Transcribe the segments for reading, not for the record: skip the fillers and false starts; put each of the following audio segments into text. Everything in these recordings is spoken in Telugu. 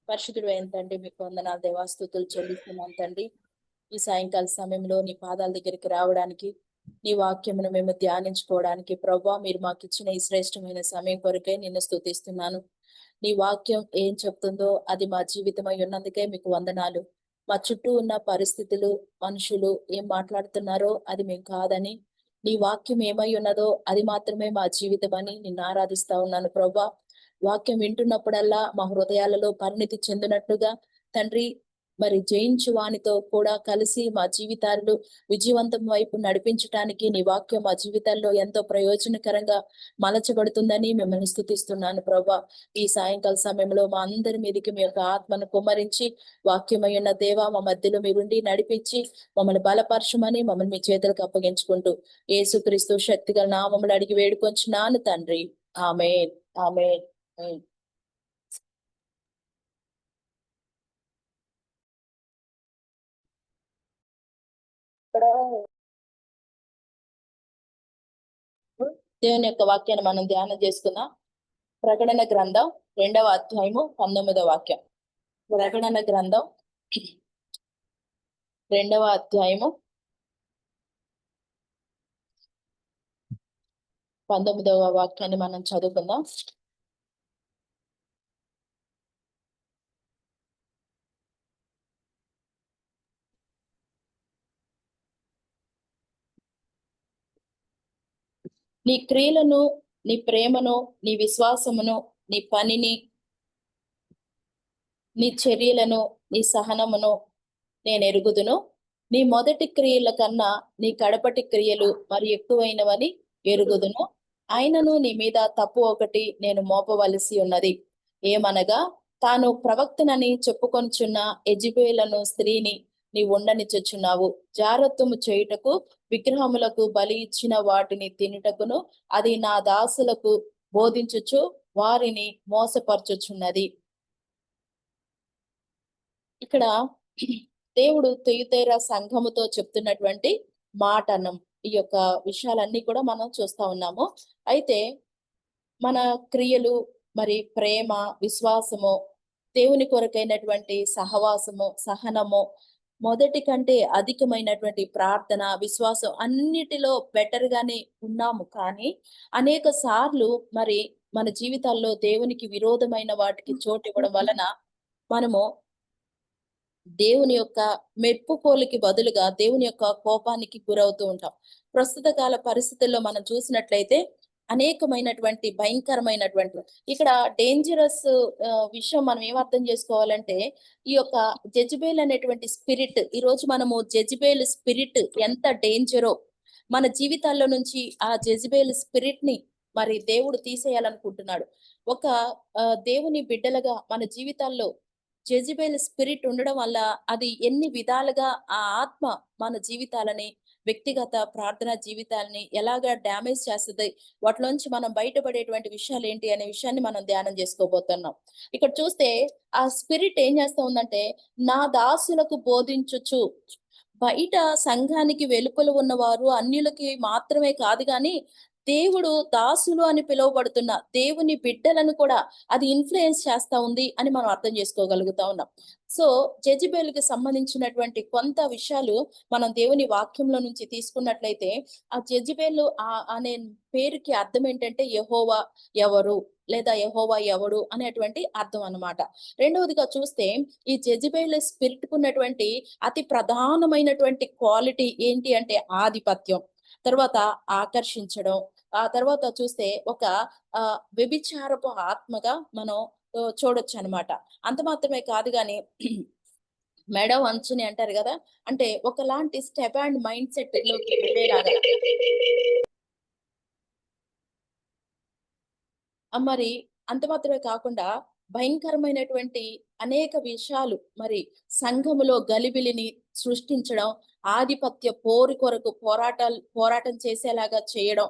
పరిశుద్ధుడు అయిన తండ్రి, మీకు వందనాలు దేవా, స్తుతులు చెల్లిస్తున్నాం తండ్రి. ఈ సాయంకాల సమయంలో నీ పాదాల దగ్గరికి రావడానికి, నీ వాక్యమును మేము ధ్యానించుకోవడానికి ప్రభా, మీరు మాకు ఇచ్చిన ఈ శ్రేష్టమైన సమయం కొరకే నిన్ను స్తుతిస్తున్నాను. నీ వాక్యం ఏం చెప్తుందో అది మా జీవితమై ఉన్నందుకే మీకు వందనాలు. మా చుట్టూ ఉన్న పరిస్థితులు, మనుషులు ఏం మాట్లాడుతున్నారో అది మేము కాదని, నీ వాక్యం ఏమై ఉన్నదో అది మాత్రమే మా జీవితం అని నిన్ను ఆరాధిస్తా ఉన్నాను ప్రభా. వాక్యం వింటున్నప్పుడల్లా మా హృదయాలలో పరిణితి చెందినట్లుగా తండ్రి, మరి జయించు వానితో కూడా కలిసి మా జీవితాలు విజయవంతం వైపు నడిపించడానికి నీ వాక్యం మా జీవితాల్లో ఎంతో ప్రయోజనకరంగా మలచబడుతుందని మిమ్మల్ని స్తుతిస్తున్నాను ప్రభా. ఈ సాయంకాల సమయంలో మా అందరి మీదకి మీ యొక్క ఆత్మను కుమ్మరించి, వాక్యమయ్యున్న దేవా మా మధ్యలో మీరుండి నడిపించి మమ్మల్ని బలపరచమని మమ్మల్ని మీ చేతులకు అప్పగించుకుంటూ యేసుక్రీస్తు శక్తిగల నామములు అడిగి వేడుకొంచున్నాను తండ్రి. ఆమేన్, ఆమేన్. ఇక్కడ దేవుని యొక్క వాక్యాన్ని మనం ధ్యానం చేసుకుందాం. ప్రకటన గ్రంథం 2వ అధ్యాయము 19వ వాక్యం. ప్రకటన గ్రంథం 2వ అధ్యాయము 19వ వాక్యాన్ని మనం చదువుకుందాం. నీ క్రియలను, నీ ప్రేమను, నీ విశ్వాసమును, నీ పనిని, నీ చర్యలను, నీ సహనమును నేను ఎరుగుదును. నీ మొదటి క్రియల కన్నా నీ కడపటి క్రియలు మరి ఎక్కువైనవని ఎరుగుదును. ఆయనను నీ మీద తప్పు ఒకటి నేను మోపవలసి ఉన్నది. ఏమనగా, తాను ప్రవక్తనని చెప్పుకొనుచున్న యెజెబెలను స్త్రీని నీ ఉండనిచ్చుచున్నావు. జారత్వము చేయుటకు విగ్రహములకు బలి ఇచ్చిన వాటిని తినుటకును అది నా దాసులకు బోధించుచు వారిని మోసపరచుచున్నది. ఇక్కడ దేవుడు తుయతైర సంఘముతో చెప్తున్నటువంటి మాటనం ఈ యొక్క విషయాలన్నీ కూడా మనం చూస్తా ఉన్నాము. అయితే మన క్రియలు, మరి ప్రేమ, విశ్వాసము, దేవుని కొరకైనటువంటి సహవాసము, సహనము, మొదటి కంటే అధికమైనటువంటి ప్రార్థన, విశ్వాసం అన్నిటిలో బెటర్ గానే ఉన్నాము. కానీ అనేక సార్లు మరి మన జీవితాల్లో దేవునికి విరోధమైన వాటికి చోటు ఇవ్వడం వలన మనము దేవుని యొక్క మెప్పుకోలుకి బదులుగా దేవుని యొక్క కోపానికి గురవుతూ ఉంటాం. ప్రస్తుత కాల పరిస్థితుల్లో మనం చూసినట్లయితే అనేకమైనటువంటి భయంకరమైనటువంటి ఇక్కడ డేంజరస్ విషయం మనం ఏం అర్థం చేసుకోవాలంటే, ఈ యొక్క జెజబేల్ అనేటువంటి స్పిరిట్, ఈ రోజు మనము జెజబేల్ స్పిరిట్ ఎంత డేంజరో, మన జీవితాల్లో నుంచి ఆ జెజబేల్ స్పిరిట్ ని మరి దేవుడు తీసేయాలనుకుంటున్నాడు. ఒక దేవుని బిడ్డలుగా మన జీవితాల్లో జెజబెల్ స్పిరిట్ ఉండడం వల్ల అది ఎన్ని విధాలుగా ఆ ఆత్మ మన జీవితాలని, వ్యక్తిగత ప్రార్థనా జీవితాలని ఎలాగా డ్యామేజ్ చేస్తుంది, వాటిలోంచి మనం బయటపడేటువంటి విషయాలు ఏంటి అనే విషయాన్ని మనం ధ్యానం చేసుకోబోతున్నాం. ఇక్కడ చూస్తే ఆ స్పిరిట్ ఏం చేస్తా ఉందంటే, నా దాసులకు బోధించుచు, బయట సంఘానికి వెలుపల ఉన్నవారు అన్యులకి మాత్రమే కాదు కానీ దేవుడు దాసులు అని పిలువబడుతున్న దేవుని బిడ్డలను కూడా అది ఇన్ఫ్లుయెన్స్ చేస్తా ఉంది అని మనం అర్థం చేసుకోగలుగుతా ఉన్నాం. సో జెజబెల్కి సంబంధించినటువంటి కొంత విషయాలు మనం దేవుని వాక్యంలో నుంచి తీసుకున్నట్లయితే, ఆ జెజబెల్ అనే పేరుకి అర్థం ఏంటంటే యెహోవా ఎవరు, లేదా యెహోవా ఎవడు అనేటువంటి అర్థం అన్నమాట. రెండవదిగా చూస్తే ఈ జెజబెల్ స్పిరిట్ కున్నటువంటి అతి ప్రధానమైనటువంటి క్వాలిటీ ఏంటి అంటే ఆధిపత్యం, తర్వాత ఆకర్షించడం, ఆ తర్వాత చూస్తే ఒక వ్యభిచారపు ఆత్మగా మనం చూడొచ్చు అనమాట. అంత మాత్రమే కాదు గాని మెడ వంచుని అంటారు కదా, అంటే ఒకలాంటి స్టెప్ అండ్ మైండ్ సెట్ లోకి వెళ్ళేలాగా మరి అంత మాత్రమే కాకుండా భయంకరమైనటువంటి అనేక విషయాలు, మరి సంఘములో గలిబిలిని సృష్టించడం, ఆధిపత్య పోరు కొరకు పోరాటం చేసేలాగా చేయడం.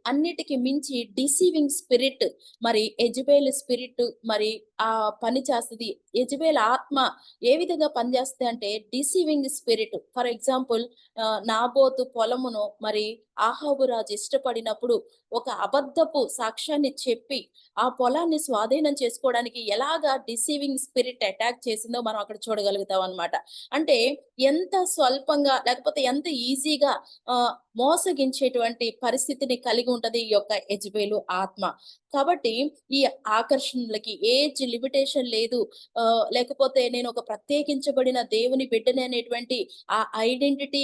అన్నిటికి మించి డిసీవింగ్ స్పిరిట్, మరి యెజబెల్ స్పిరిట్ మరి ఆ పని చేస్తది. యెజబెల్ ఆత్మ ఏ విధంగా పనిచేస్తది అంటే డిసీవింగ్ స్పిరిట్. ఫర్ ఎగ్జాంపుల్ నాబోతు పొలమును మరి ఆహాబు రాజు ఇష్టపడినప్పుడు ఒక అబద్ధపు సాక్ష్యాన్ని చెప్పి ఆ పొలాన్ని స్వాధీనం చేసుకోవడానికి ఎలాగా డిసీవింగ్ స్పిరిట్ అటాక్ చేసిందో మనం అక్కడ చూడగలుగుతాం అన్నమాట. అంటే ఎంత స్వల్పంగా లేకపోతే ఎంత ఈజీగా మోసగించేటువంటి పరిస్థితిని కలిగి ఉంటది ఈ యొక్క యెజబెలు ఆత్మ. కాబట్టి ఈ ఆకర్షణలకి ఏజ్ లిమిటేషన్ లేదు. లేకపోతే నేను ఒక ప్రత్యేకించబడిన దేవుని బిడ్డని అనేటువంటి ఆ ఐడెంటిటీ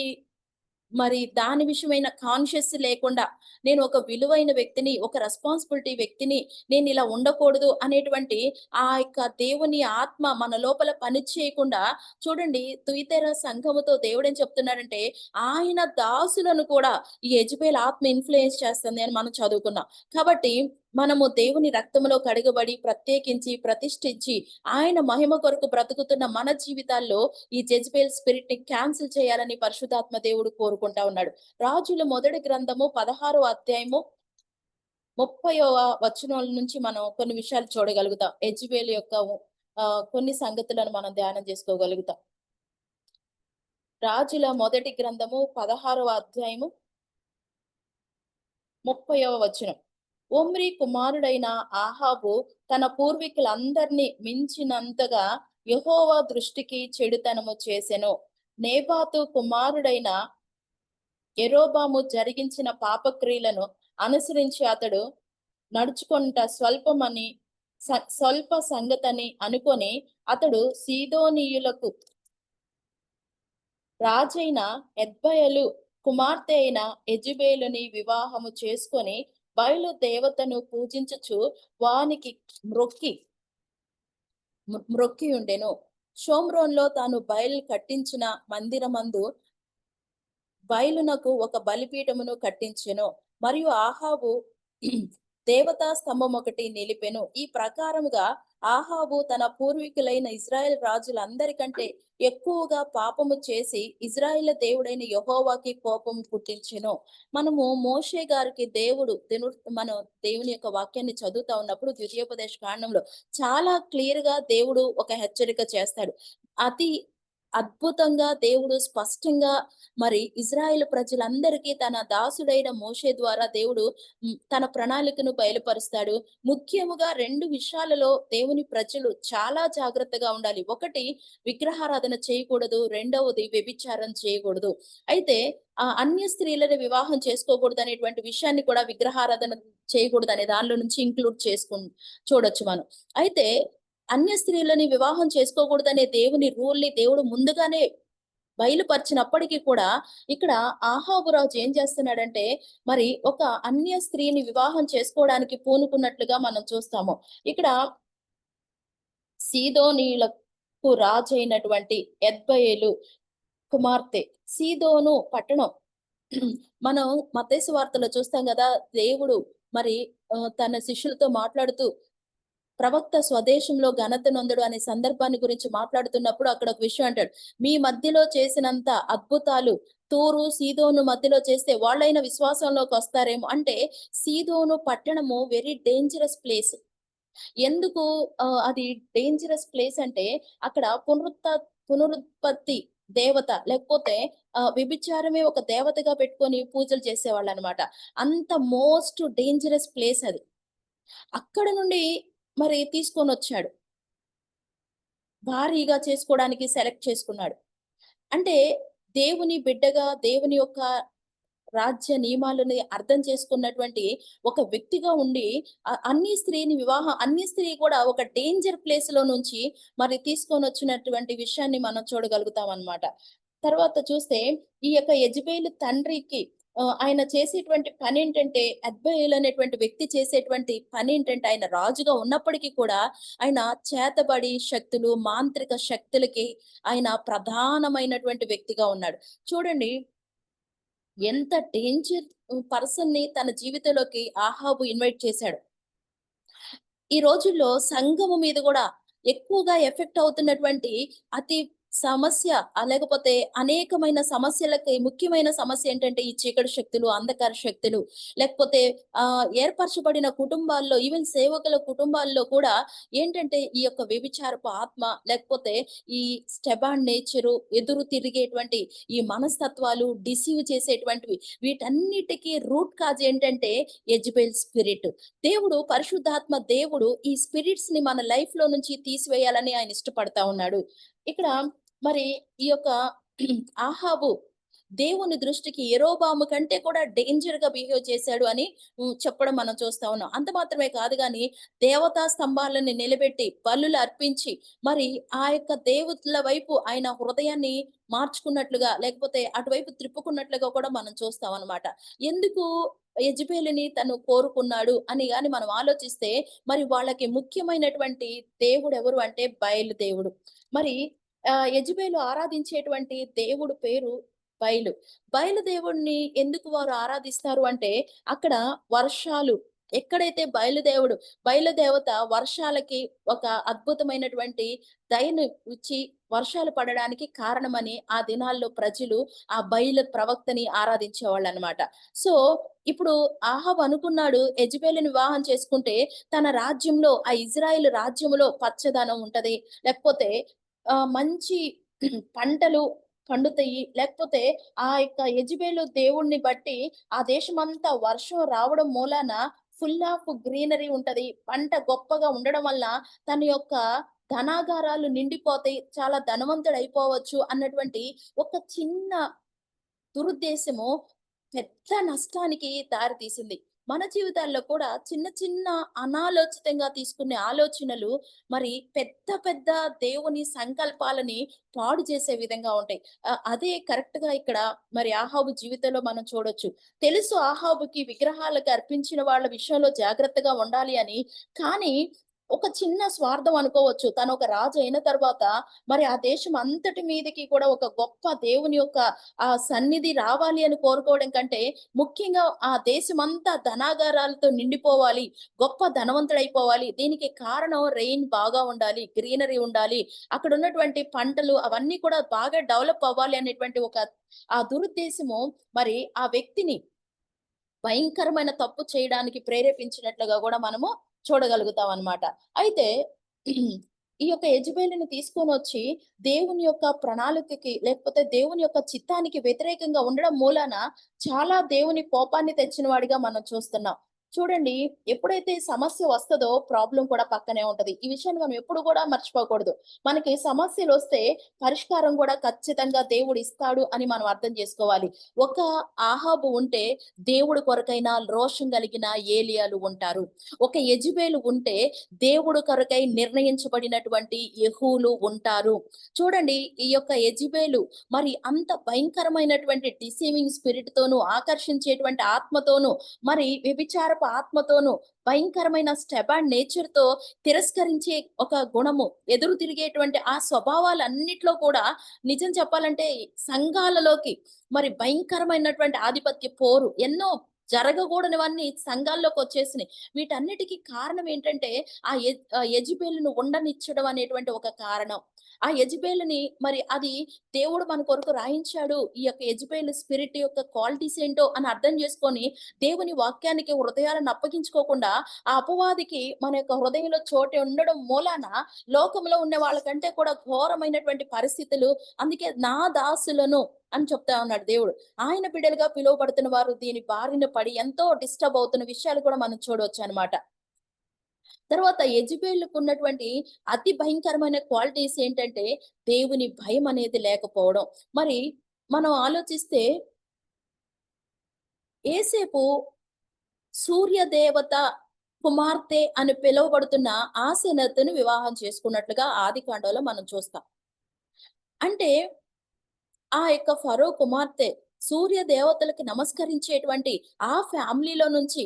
మరి దాని విషయమైన కాన్షియస్ లేకుండా, నేను ఒక విలువైన వ్యక్తిని, ఒక రెస్పాన్సిబిలిటీ వ్యక్తిని, నేనిలా ఉండకూడదు అనేటువంటి ఆ యొక్క దేవుని ఆత్మ మన లోపల పని చేయకుండా చూడండి తుయితెర సంఘముతో దేవుడేం చెప్తున్నాడంటే, ఆయన దాసులను కూడా ఈ యెజబెల్ ఆత్మ ఇన్‌ఫ్లూయెన్స్ చేస్తుంది అని మనం చదువుకున్నాం. కాబట్టి మనము దేవుని రక్తములో కడగబడి, ప్రత్యేకించి, ప్రతిష్ఠించి, ఆయన మహిమ కొరకు బ్రతుకుతున్న మన జీవితాల్లో ఈ జెజబెల్ స్పిరిట్‌ని క్యాన్సెల్ చేయాలని పరిశుద్ధాత్మ దేవుడు కోరుకుంటా ఉన్నాడు. రాజుల మొదటి గ్రంథము 16వ అధ్యాయము 30వ వచనం నుంచి మనం కొన్ని విషయాలు చూడగలుగుతాం. యెజబెల్ యొక్క కొన్ని సంగతులను మనం ధ్యానం చేసుకోగలుగుతాం. రాజుల మొదటి గ్రంథము 16వ అధ్యాయము 30వ వచనం. ఒమ్రీ కుమారుడైన ఆహాబు తన పూర్వీకులందరినీ మించినంతగా యెహోవా దృష్టికి చెడుతనము చేసెను. నేబాతు కుమారుడైన యరొబాము జరిగించిన పాపక్రియలను అనుసరించి అతడు నడుచుకొనుట స్వల్ప సంగతని అనుకొని అతడు సీదోనీయులకు రాజైన ఎత్బయలు కుమార్తె అయిన యెజబెలుని వివాహము చేసుకొని బయలు దేవతను పూజించుచు వానికి మ్రొక్కి ఉండెను. షోమ్రోన్‌లో తాను బయలు కట్టించిన మందిరమందు బయలునకు ఒక బలిపీఠమును కట్టించెను. మరియు ఆహాబు దేవతా స్తంభం ఒకటి నిలిపెను. ఈ ప్రకారముగా ఆహాబు తన పూర్వీకులైన ఇజ్రాయెల్ రాజులందరికంటే ఎక్కువగా పాపము చేసి ఇజ్రాయేలు దేవుడైన యెహోవాకి కోపం పుట్టించెను. మనము మోషే గారికి మనం దేవుని యొక్క వాక్యాన్ని చదువుతా ఉన్నప్పుడు ద్వితీయోపదేశ కాండంలో చాలా క్లియర్ గా దేవుడు ఒక హెచ్చరిక చేస్తాడు. అతి అద్భుతంగా దేవుడు స్పష్టంగా మరి ఇజ్రాయేలు ప్రజలందరికీ తన దాసుడైన మోషే ద్వారా దేవుడు తన ప్రణాళికను బయలుపరుస్తాడు. ముఖ్యముగా 2 విషయాలలో దేవుని ప్రజలు చాలా జాగ్రత్తగా ఉండాలి. ఒకటి విగ్రహారాధన చేయకూడదు. రెండవది వ్యభిచారం చేయకూడదు. అయితే అన్య స్త్రీలని వివాహం చేసుకోకూడదు అనేటువంటి విషయాన్ని కూడా విగ్రహారాధన చేయకూడదు అనే దానిలో నుంచి ఇంక్లూడ్ చూడొచ్చు మనం. అయితే అన్య స్త్రీలని వివాహం చేసుకోకూడదనే దేవుని రూల్‌ని దేవుడు ముందుగానే బయలుపరిచినప్పటికీ కూడా ఇక్కడ ఆహాబు రాజు ఏం చేస్తున్నాడంటే మరి ఒక అన్య స్త్రీని వివాహం చేసుకోవడానికి పూనుకున్నట్లుగా మనం చూస్తాము. ఇక్కడ సీదోనీయులకు రాజైనటువంటి ఎత్బయలు కుమార్తె సీదోను పట్టణం మనం మత్తయి సువార్తలో చూస్తాం కదా, దేవుడు మరి తన శిష్యులతో మాట్లాడుతూ ప్రవక్త స్వదేశంలో ఘనత నొందడు అనే సందర్భాన్ని గురించి మాట్లాడుతున్నప్పుడు అక్కడ ఒక విషయం అంటాడు. మీ మధ్యలో చేసినంత అద్భుతాలు తూరు సీదోను మధ్యలో చేస్తే వాళ్ళైన విశ్వాసంలోకి వస్తారేమో. అంటే సీదోను పట్టణము వెరీ డేంజరస్ ప్లేస్. ఎందుకు అది డేంజరస్ ప్లేస్ అంటే అక్కడ పునరుత్పత్తి దేవత లేకపోతే వ్యభిచారమే ఒక దేవతగా పెట్టుకొని పూజలు చేసేవాళ్ళు అనమాట. అంత మోస్ట్ డేంజరస్ ప్లేస్ అది. అక్కడ నుండి మరి తీసుకొని వచ్చాడు, భారీగా చేసుకోవడానికి సెలెక్ట్ చేసుకున్నాడు. అంటే దేవుని బిడ్డగా దేవుని యొక్క రాజ్య నియమాలని అర్థం చేసుకున్నటువంటి ఒక వ్యక్తిగా ఉండి అన్ని స్త్రీ కూడా ఒక డేంజర్ ప్లేస్ లో నుంచి మరి తీసుకొని వచ్చినటువంటి విషయాన్ని మనం చూడగలుగుతాం అన్నమాట. తర్వాత చూస్తే ఈ యొక్క యెజబెలు తండ్రికి ఆయన చేసేటువంటి పని ఏంటంటే, అద్బయలు అనేటువంటి వ్యక్తి చేసేటువంటి పని ఏంటంటే, ఆయన రాజుగా ఉన్నప్పటికీ కూడా ఆయన చేతబడి శక్తులు, మాంత్రిక శక్తులకి ఆయన ప్రధానమైనటువంటి వ్యక్తిగా ఉన్నాడు. చూడండి ఎంత డేంజర్ పర్సన్‌ని తన జీవితంలోకి ఆహాబు ఇన్వైట్ చేశాడు. ఈ రోజుల్లో సంఘము మీద గూడా ఎక్కువగా ఎఫెక్ట్ అవుతున్నటువంటి అతి సమస్య లేకపోతే అనేకమైన సమస్యలకి ముఖ్యమైన సమస్య ఏంటంటే ఈ చీకటి శక్తులు, అంధకార శక్తులు, లేకపోతే ఏర్పరచబడిన కుటుంబాల్లో ఈవెన్ సేవకుల కుటుంబాల్లో కూడా ఏంటంటే ఈ యొక్క వ్యభిచారపు ఆత్మ, లేకపోతే ఈ స్టెబాన్ నేచరు, ఎదురు తిరిగేటువంటి ఈ మనస్తత్వాలు, డిసీవ్ చేసేటువంటివి, వీటన్నిటికి రూట్ కాజ్ ఏంటంటే యెజబెల్ స్పిరిట్. పరిశుద్ధాత్మ దేవుడు ఈ స్పిరిట్స్ ని మన లైఫ్ లో నుంచి తీసివేయాలని ఆయన ఇష్టపడతా ఉన్నాడు. ఇక్కడ మరి ఈ యొక్క ఆహాబు దేవుని దృష్టికి యెరోబాము కంటే కూడా డేంజర్ గా బిహేవ్ చేశాడు అని చెప్పడం మనం చూస్తా ఉన్నాం. అంత మాత్రమే కాదు గాని దేవతా స్తంభాలను నిలబెట్టి బలులు అర్పించి మరి ఆ యొక్క దేవుళ్ళ వైపు ఆయన హృదయాన్ని మార్చుకున్నట్లుగా, లేకపోతే అటువైపు త్రిప్పుకున్నట్లుగా కూడా మనం చూస్తాం అన్నమాట. ఎందుకు యెజబెలుని తను కోరుకున్నాడు అని గాని మనం ఆలోచిస్తే, మరి వాళ్ళకి ముఖ్యమైనటువంటి దేవుడు ఎవరు అంటే బయలు దేవుడు. మరి యెజబెలు ఆరాధించేటువంటి దేవుడు పేరు బయలు. బయలు దేవుడిని ఎందుకు వారు ఆరాధిస్తారు అంటే, అక్కడ వర్షాలు, ఎక్కడైతే బయలుదేవత వర్షాలకి ఒక అద్భుతమైనటువంటి దయను ఇచ్చి వర్షాలు పడడానికి కారణమని ఆ దినాల్లో ప్రజలు ఆ బయలు ప్రవక్తని ఆరాధించేవాళ్ళనమాట. సో, ఇప్పుడు ఆహాబు అనుకున్నాడు యెజబెలుని వివాహం చేసుకుంటే తన రాజ్యంలో, ఆ ఇజ్రాయెల్ రాజ్యములో పచ్చదనం ఉంటది. లేకపోతే మంచి పంటలు పండుతాయి. లేకపోతే ఆ యొక్క యెజబెలు దేవుడిని బట్టి ఆ దేశమంతా వర్షం రావడం మూలాన ఫుల్ ఆఫ్ గ్రీనరీ ఉంటది. పంట గొప్పగా ఉండడం వల్ల తన యొక్క ధనాగారాలు నిండిపోతాయి. చాలా ధనవంతుడయిపోవచ్చు అన్నటువంటి ఒక చిన్న దురుద్దేశము పెద్ద నష్టానికి దారి తీసింది. మన జీవితాల్లో కూడా చిన్న చిన్న అనాలోచితంగా తీసుకునే ఆలోచనలు మరి పెద్ద పెద్ద దేవుని సంకల్పాలని పాడు చేసే విధంగా ఉంటాయి. అదే కరెక్ట్‌గా ఇక్కడ మరి ఆహాబు జీవితంలో మనం చూడొచ్చు. తెలుసు ఆహాబుకి విగ్రహాలకు అర్పించిన వాళ్ళ విషయంలో జాగ్రత్తగా ఉండాలి అని. కానీ ఒక చిన్న స్వార్థం అనుకోవచ్చు. తను ఒక రాజు అయిన తర్వాత మరి ఆ దేశం అంతటి మీదకి కూడా ఒక గొప్ప దేవుని యొక్క ఆ సన్నిధి రావాలి అని కోరుకోవడం కంటే, ముఖ్యంగా ఆ దేశమంతా ధనాగారాలతో నిండిపోవాలి, గొప్ప ధనవంతుడైపోవాలి. దీనికి కారణం రెయిన్ బాగా ఉండాలి, గ్రీనరీ ఉండాలి, అక్కడ ఉన్నటువంటి పంటలు అవన్నీ కూడా బాగా డెవలప్ అవ్వాలి అనేటువంటి ఒక ఆ దురుద్దేశము మరి ఆ వ్యక్తిని భయంకరమైన తప్పు చేయడానికి ప్రేరేపించినట్లుగా గూడా మనము చూడగలుగుతాం అన్నమాట. అయితే ఈ యొక్క యెజబెలుని తీసుకొనొచ్చి దేవుని యొక్క ప్రణాళికకి, లేకపోతే దేవుని యొక్క చిత్తానికి వ్యతిరేకంగా ఉండడం మూలాన చాలా దేవుని కోపాన్ని తెచ్చిన వాడిగా మనం చూస్తున్నాం. చూడండి, ఎప్పుడైతే సమస్య వస్తదో ప్రాబ్లమ్ కూడా పక్కనే ఉంటది. ఈ విషయాన్ని మనం ఎప్పుడు కూడా మర్చిపోకూడదు. మనకి సమస్యలొస్తే పరిష్కారం కూడా ఖచ్చితంగా దేవుడు ఇస్తాడు అని మనం అర్థం చేసుకోవాలి. ఒక ఆహాబు ఉంటే దేవుడు కొరకైన రోషం కలిగిన ఏలియాలు ఉంటారు. ఒక యెజబెలు ఉంటే దేవుడు కొరకై నిర్ణయించబడినటువంటి యెహూలు ఉంటారు. చూడండి, ఈ యొక్క యెజబెలు మరి అంత భయంకరమైనటువంటి డిసీవింగ్ స్పిరిట్ తోను, ఆకర్షించేటువంటి ఆత్మతోను, మరి వ్యభిచారపు ఆత్మతోను, భయంకరమైన స్టెబాన్ నేచర్‌తో తిరస్కరించే ఒక గుణము, ఎదురు తిరిగేటువంటి ఆ స్వభావాలన్నిట్లో కూడా నిజం చెప్పాలంటే సంఘాలలోకి మరి భయంకరమైనటువంటి ఆధిపత్య పోరు ఎన్నో జరగకూడనివన్నీ సంఘాల్లోకొచ్చేసినాయి. వీటన్నిటికి కారణం ఏంటంటే యెజబెలును ఉండనిచ్చడం అనేటువంటి ఒక కారణం. ఆ యెజబెలుని మరి అది దేవుడు మన కొరకు రాయించాడు. ఈ యొక్క యెజబెలు స్పిరిట్ యొక్క క్వాలిటీస్ ఏంటో అని అర్థం చేసుకొని, దేవుని వాక్యానికి హృదయాలను అప్పగించుకోకుండా, ఆ అపవాదికి మన యొక్క హృదయంలో చోటు ఉండడం మూలాన లోకంలో ఉన్న వాళ్ళకంటే కూడా ఘోరమైనటువంటి పరిస్థితులు. అందుకే నా దాసులను అని చెప్తా ఉన్నాడు దేవుడు. ఆయన బిడ్డలుగా పిలువబడుతున్న వారు దీని బారిన పడి ఎంతో డిస్టర్బ్ అవుతున్న విషయాలు కూడా మనం చూడొచ్చనమాట. తర్వాత యెజబెలుకున్నటువంటి అతి భయంకరమైన క్వాలిటీస్ ఏంటంటే, దేవుని భయం అనేది లేకపోవడం. మరి మనం ఆలోచిస్తే యేసేపు సూర్య దేవత కుమార్తె అని పిలువబడుతున్న ఆసెనతుని వివాహం చేసుకున్నట్లుగా ఆదికాండంలో మనం చూస్తాం. అంటే ఆ యొక్క ఫరో కుమార్తె సూర్య దేవతలకి నమస్కరించేటువంటి ఆ ఫ్యామిలీలో నుంచి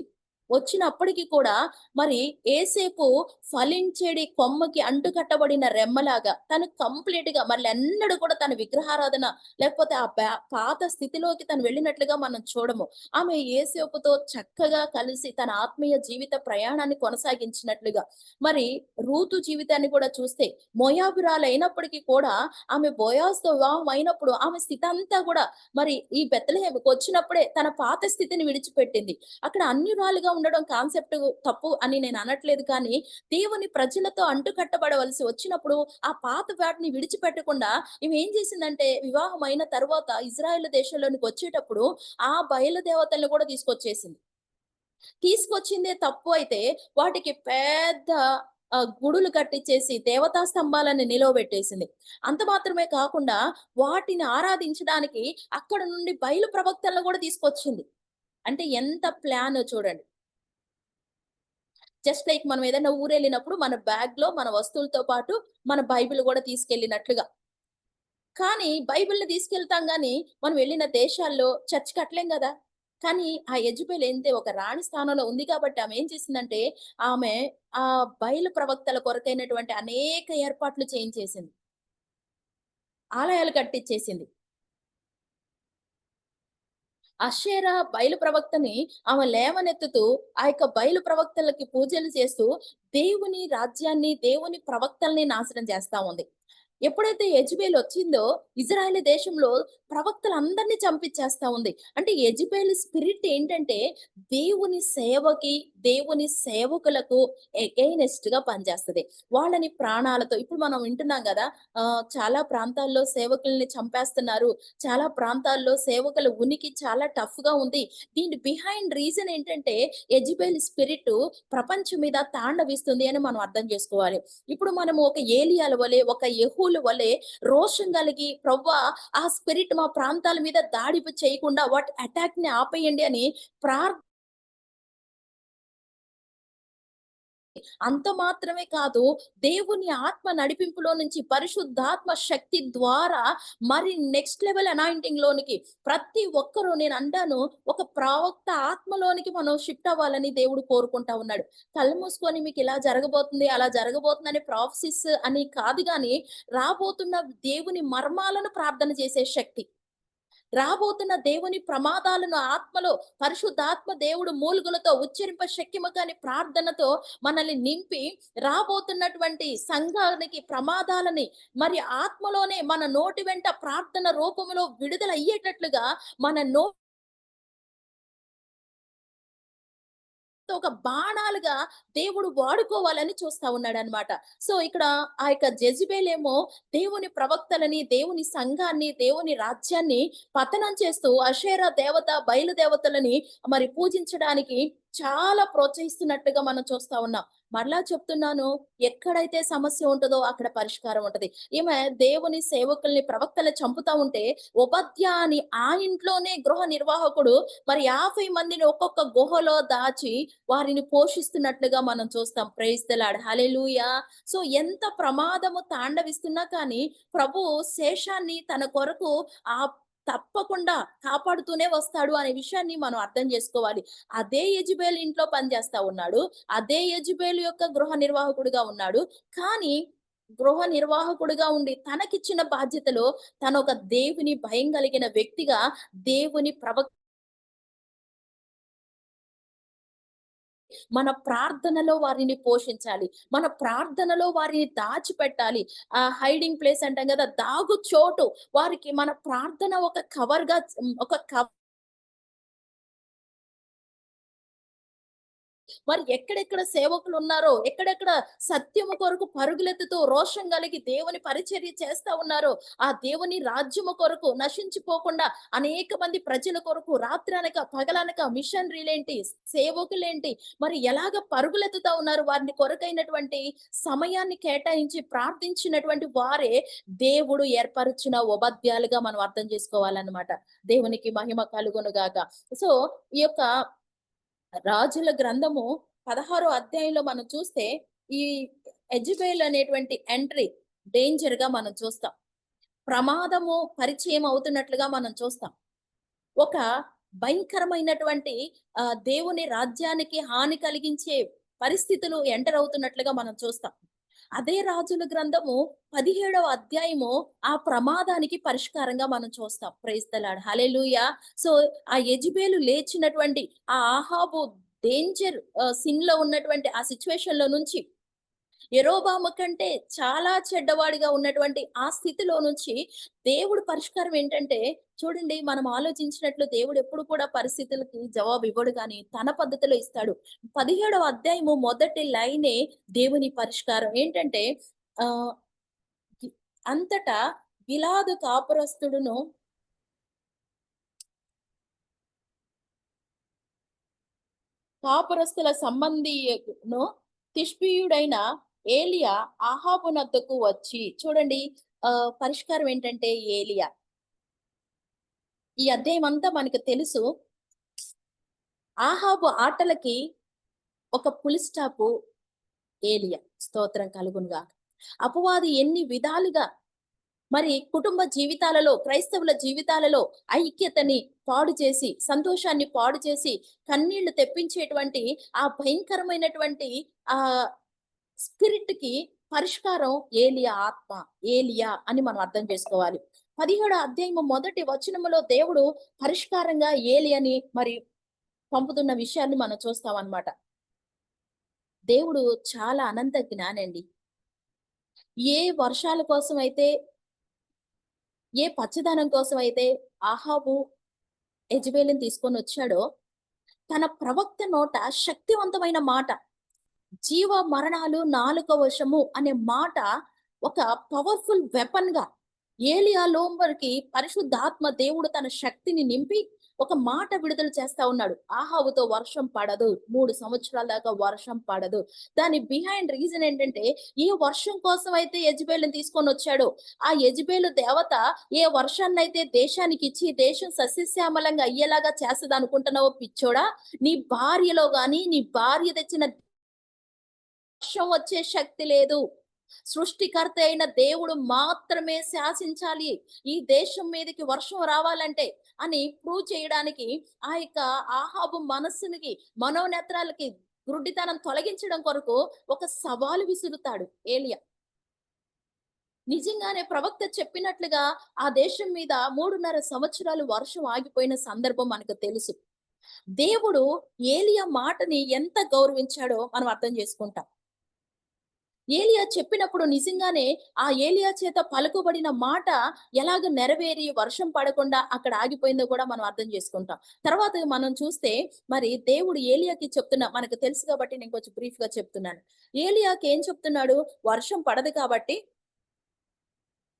వచ్చినప్పటికి కూడా మరి ఏసేపు ఫలించేడి కొమ్మకి అంటుకట్టబడిన రెమ్మలాగా తను కంప్లీట్‌గా మళ్ళెన్నడూ కూడా తన విగ్రహారాధన లేకపోతే ఆ పాత స్థితిలోకి తను వెళ్ళినట్లుగా మనం చూడము. ఆమె యేసేపుతో చక్కగా కలిసి తన ఆత్మీయ జీవిత ప్రయాణాన్ని కొనసాగించినట్లుగా. మరి రూతు జీవితాన్ని కూడా చూస్తే మోయాబురాలైనప్పటికీ కూడా ఆమె బోయాజుతో వివాహం అయినప్పుడు ఆమె స్థితంతా కూడా మరి ఈ బెత్లెహేముకు వచ్చినప్పుడే తన పాత స్థితిని విడిచిపెట్టింది. అక్కడ అన్యురాలుగా ఉండడం కాన్సెప్ట్ తప్పు అని నేను అనట్లేదు కానీ, దేవుని ప్రజలతో అంటుకట్టబడవలసి వచ్చినప్పుడు ఆ పాత వాటిని విడిచిపెట్టకుండా ఈమె ఏం చేసిందంటే వివాహం అయిన తరువాత ఇజ్రాయెల్ దేశంలోనికి వచ్చేటప్పుడు ఆ బయలు దేవతలను కూడా తీసుకొచ్చేసింది. తీసుకొచ్చిందే తప్పు అయితే వాటికి పెద్ద గుడులు కట్టిచ్చేసి దేవతా స్తంభాలను నిలువబెట్టేసింది. అంత మాత్రమే కాకుండా వాటిని ఆరాధించడానికి అక్కడ నుండి బయలు ప్రవక్తలను కూడా తీసుకొచ్చింది. అంటే ఎంత ప్లానో చూడండి. జస్ట్ లైక్ మనం ఏదైనా ఊరెళ్ళినప్పుడు మన బ్యాగ్‌లో మన వస్తువులతో పాటు మన బైబిల్ గూడా తీసుకెళ్ళినట్లుగా. కానీ బైబిల్‌ని తీసుకెళ్తాం గానీ, మనం వెళ్ళిన దేశాల్లో చర్చ్ కట్టలేం గదా! కానీ ఆ యెజబెల్ ఏంటి ఒక రాణి స్థానంలో ఉంది కాబట్టి ఆమె ఏం చేసిందంటే, ఆమె బయలు ప్రవక్తల కొరకైనటువంటి అనేక ఏర్పాట్లు చేయించేసింది. ఆలయాలు కట్టిచ్చేసింది. అషేరా బయలు ప్రవక్తని ఆమె లేవనెత్తుతూ, ఆ యొక్క బయలు ప్రవక్తలకి పూజలు చేస్తూ, దేవుని రాజ్యాన్ని, దేవుని ప్రవక్తల్ని నాశనం చేస్తా ఉంది. ఎప్పుడైతే యెజెబెల్ వచ్చిందో, ఇజ్రాయేల్ దేశంలో ప్రవక్తలందరిని చంపించేస్తా ఉంది. అంటే యెజెబెల్ స్పిరిట్ ఏంటంటే, దేవుని సేవకి, దేవుని సేవకులకు ఎగైనెస్ట్‌గా పనిచేస్తది. వాళ్ళని ప్రాణాలతో ఇప్పుడు మనం వింటున్నాం గదా! చాలా ప్రాంతాల్లో సేవకుల్ని చంపేస్తున్నారు. చాలా ప్రాంతాల్లో సేవకుల ఉనికి చాలా టఫ్‌గా ఉంది. దీని బిహైండ్ రీజన్ ఏంటంటే, యెజెబెల్ స్పిరిటు ప్రపంచం మీద తాండవిస్తుంది అని మనం అర్థం చేసుకోవాలి. ఇప్పుడు మనము ఒక ఏలియాల వలె, ఒక యెహూల వలె రోషం కలిగి ప్రవ్వా ఆ స్పిరిట్ మా ప్రాంతాల మీద దాడి చేయకుండా వాటి అటాక్‌ని ఆపేయండి అని ప్రార్ అంత మాత్రమే కాదు, దేవుని ఆత్మ నడిపింపులో నుంచి పరిశుద్ధాత్మ శక్తి ద్వారా మరి నెక్స్ట్ లెవెల్ అనాయింటింగ్ లోనికి ప్రతి ఒక్కరు నేను అంటాను ఒక ప్రవక్త ఆత్మలోనికి మనం షిఫ్ట్ అవ్వాలని దేవుడు కోరుకుంటా ఉన్నాడు. కళ్ళు మూసుకొని మీకు ఇలా జరగబోతుంది, అలా జరగబోతుందని ప్రాఫెసిస్ అని కాదు గాని, రాబోతున్న దేవుని మర్మాలను ప్రార్థన చేసే శక్తి. రాబోతున్న దేవుని ప్రమాదాలను ఆత్మలో పరిశుద్ధాత్మ దేవుడు మూలుగులతో ఉచ్చరింప శక్యము కాని ప్రార్థనతో మనల్ని నింపి రాబోతున్నటువంటి సంఘానికి ప్రమాదాలని మరి ఆత్మలోనే మన నోటి వెంట ప్రార్థన రూపంలో విడుదల అయ్యేటట్లుగా మన ఒక బాణాలుగా దేవుడు వాడుకోవాలని చూస్తా ఉన్నాడనమాట. సో, ఇక్కడ ఆ యొక్క జెజబెలేమో దేవుని ప్రవక్తలని, దేవుని సంఘాన్ని, దేవుని రాజ్యాన్ని పతనం చేస్తూ అషేరా దేవత, బయలు దేవతలని మరి పూజించడానికి చాలా ప్రోత్సహిస్తున్నట్టుగా మనం చూస్తా ఉన్నాం. మరలా చెప్తున్నాను, ఎక్కడైతే సమస్య ఉంటదో అక్కడ పరిష్కారం ఉంటది. ఈమె దేవుని సేవకుల్ని, ప్రవక్తల్ని చంపుతా ఉంటే, ఓబద్యా అని ఆ ఇంట్లోనే గృహ నిర్వాహకుడు మరి 50 మందిని ఒక్కొక్క గుహలో దాచి వారిని పోషిస్తున్నట్లుగా మనం చూస్తాం. Praise the Lord. Hallelujah! So, ఎంత ప్రమాదము తాండవిస్తున్నా కానీ, ప్రభువు శేషాన్ని తన కొరకు తప్పకుండా కాపాడుతూనే వస్తాడు అనే విషయాన్ని మనం అర్థం చేసుకోవాలి. అదే యెజెబెల్ ఇంట్లో పనిచేస్తా ఉన్నాడు. అదే యెజెబెల్ యొక్క గృహ నిర్వాహకుడుగా ఉన్నాడు. కానీ, గృహ నిర్వాహకుడుగా ఉండి తనకిచ్చిన బాధ్యతలో తనొక దేవుని భయం కలిగిన వ్యక్తిగా దేవుని మన ప్రార్థనలో వారిని పోషించాలి. మన ప్రార్థనలో వారిని దాచిపెట్టాలి. హైడింగ్ ప్లేస్ అంటాం గదా! దాగు చోటు వారికి మన ప్రార్థన ఒక కవర్‌గా ఒక మరి ఎక్కడెక్కడ సేవకులున్నారో, ఎక్కడెక్కడ సత్యము కొరకు పరుగులెత్తుతూ రోషం కలిగి దేవుని పరిచర్య చేస్తా ఉన్నారో, ఆ దేవుని రాజ్యము కొరకు నశించిపోకుండా అనేక మంది ప్రజల కొరకు రాత్రనక, పగలనక మిషనరీలేంటి, సేవకులేంటి, మరి ఎలాగ పరుగులెత్తుతా ఉన్నారు వారిని కొరకైనటువంటి సమయాన్ని కేటాయించి ప్రార్థించినటువంటి వారే దేవుడు ఏర్పరిచిన ఉపాధ్యాయులుగా మనం అర్థం చేసుకోవాలన్నమాట. దేవునికి మహిమ కలుగును గాక. సో, ఈ యొక్క రాజుల గ్రంథము 16 అధ్యాయంలో మనం చూస్తే, ఈ యెజెబెల్ అనేటువంటి ఎంట్రీ డేంజర్‌గా మనం చూస్తాం. ప్రమాదము పరిచయం అవుతున్నట్లుగా మనం చూస్తాం. ఒక భయంకరమైనటువంటి దేవుని రాజ్యానికి హాని కలిగించే పరిస్థితులు ఎంటర్ అవుతున్నట్లుగా మనం చూస్తాం. అదే రాజుల గ్రంథము 17వ అధ్యాయము ఆ ప్రమాదానికి పరిష్కారంగా మనం చూస్తాం. Praise the Lord. Hallelujah! So, ఆ యెజెబెలు లేచినటువంటి ఆ ఆహాబు డేంజర్ సిన్‌లో ఉన్నటువంటి ఆ సిట్యుయేషన్‌లో నుంచి యరొబాము కంటే చాలా చెడ్డవాడిగా ఉన్నటువంటి ఆ స్థితిలో నుంచి దేవుడు పరిష్కారం ఏంటంటే, చూడండి మనం ఆలోచించినట్లు దేవుడు ఎప్పుడు కూడా పరిస్థితులకి జవాబు ఇవ్వడు గానీ, తన పద్ధతిలో ఇస్తాడు. 17వ అధ్యాయము మొదటి లైనే దేవుని పరిష్కారం. ఏంటంటే ఆహ్, గి అంతటా గిలాదు కాపురస్తుల సంబంధియును తిష్బీయుడైన ఏలియా ఆహాబునొద్దకు వచ్చి చూడండి, పరిష్కారం ఏంటంటే ఏలియా. ఈ అధ్యాయం అంతా మనకు తెలుసు. ఆహాబు ఆటలకి ఒక ఫుల్ స్టాపు ఏలియా. స్తోత్రం కలుగును గాక. అపవాది ఎన్ని విధాలుగా మరి కుటుంబ జీవితాలలో, క్రైస్తవుల జీవితాలలో ఐక్యతని పాడు చేసి, సంతోషాన్ని పాడు చేసి, కన్నీళ్లు తెప్పించేటువంటి ఆ భయంకరమైనటువంటి ఆహ్, స్పిరిట్‌కి పరిష్కారం ఏలియా ఆత్మ, ఏలియా అని మనం అర్థం చేసుకోవాలి. 17 అధ్యాయము మొదటి వచనములో దేవుడు పరిష్కారంగా ఏలియాని మరి పంపుతున్న విషయాన్ని మనం చూస్తామన్నమాట. దేవుడు చాలా అనంత జ్ఞానండి. ఏ వర్షాల కోసమైతే, ఏ పచ్చదనం కోసమైతే ఆహాబు యెజెబెలుని తీసుకొనొచ్చాడో, తన ప్రవక్త నోట శక్తివంతమైన మాట, జీవ మరణాలు నాలుక వశము అనే మాట ఒక పవర్‌ఫుల్ వెపన్‌గా ఏలియాలోమరికి పరిశుద్ధాత్మ దేవుడు తన శక్తిని నింపి ఒక మాట విడుదల చేస్తా ఉన్నాడు. ఆహాబుతో వర్షం పడదు. 3 సంవత్సరాల దాకా వర్షం పడదు. దాని బిహైండ్ రీజన్ ఏంటంటే, ఏ వర్షం కోసం అయితే యెజెబెలుని తీసుకొనొచ్చాడో, ఆ యెజెబెలు దేవత ఏ వర్షాన్నయితే దేశానికిచ్చి దేశం సస్యశ్యామలంగా అయ్యేలాగా చేస్తదనుకుంటున్నావో పిచ్చోడా! నీ భార్యలో గాని, నీ భార్య తెచ్చిన వర్షం వచ్చే శక్తి లేదు. సృష్టికర్త అయిన దేవుడు మాత్రమే శాసించాలి. ఈ దేశం మీదకి వర్షం రావాలంటే అని ప్రూవ్ చేయడానికి ఆ యొక్క ఆహాబు మనస్సునికి, మనోనేత్రాలకి గుడ్డితనం తొలగించడం కొరకు ఒక సవాలు విసురుతాడు ఏలియా. నిజంగానే ప్రవక్త చెప్పినట్లుగా ఆ దేశం మీద 3:30 సంవత్సరాలు వర్షం ఆగిపోయిన సందర్భం మనకు తెలుసు. దేవుడు ఏలియా మాటని ఎంత గౌరవించాడో మనం అర్థం చేసుకుంటాం. ఏలియా చెప్పినప్పుడు నిజంగానే ఆ ఏలియా చేత పలుకుబడిన మాట ఎలాగ నెరవేరి వర్షం పడకుండా అక్కడ ఆగిపోయిందో కూడా మనం అర్థం చేసుకుంటాం. తర్వాత మనం చూస్తే మరి దేవుడు ఏలియాకి మనకు తెలుసు కాబట్టి నేను కొంచెం బ్రీఫ్‌గా చెప్తున్నాను. ఏలియాకి ఏం చెప్తున్నాడు? వర్షం పడదు కాబట్టి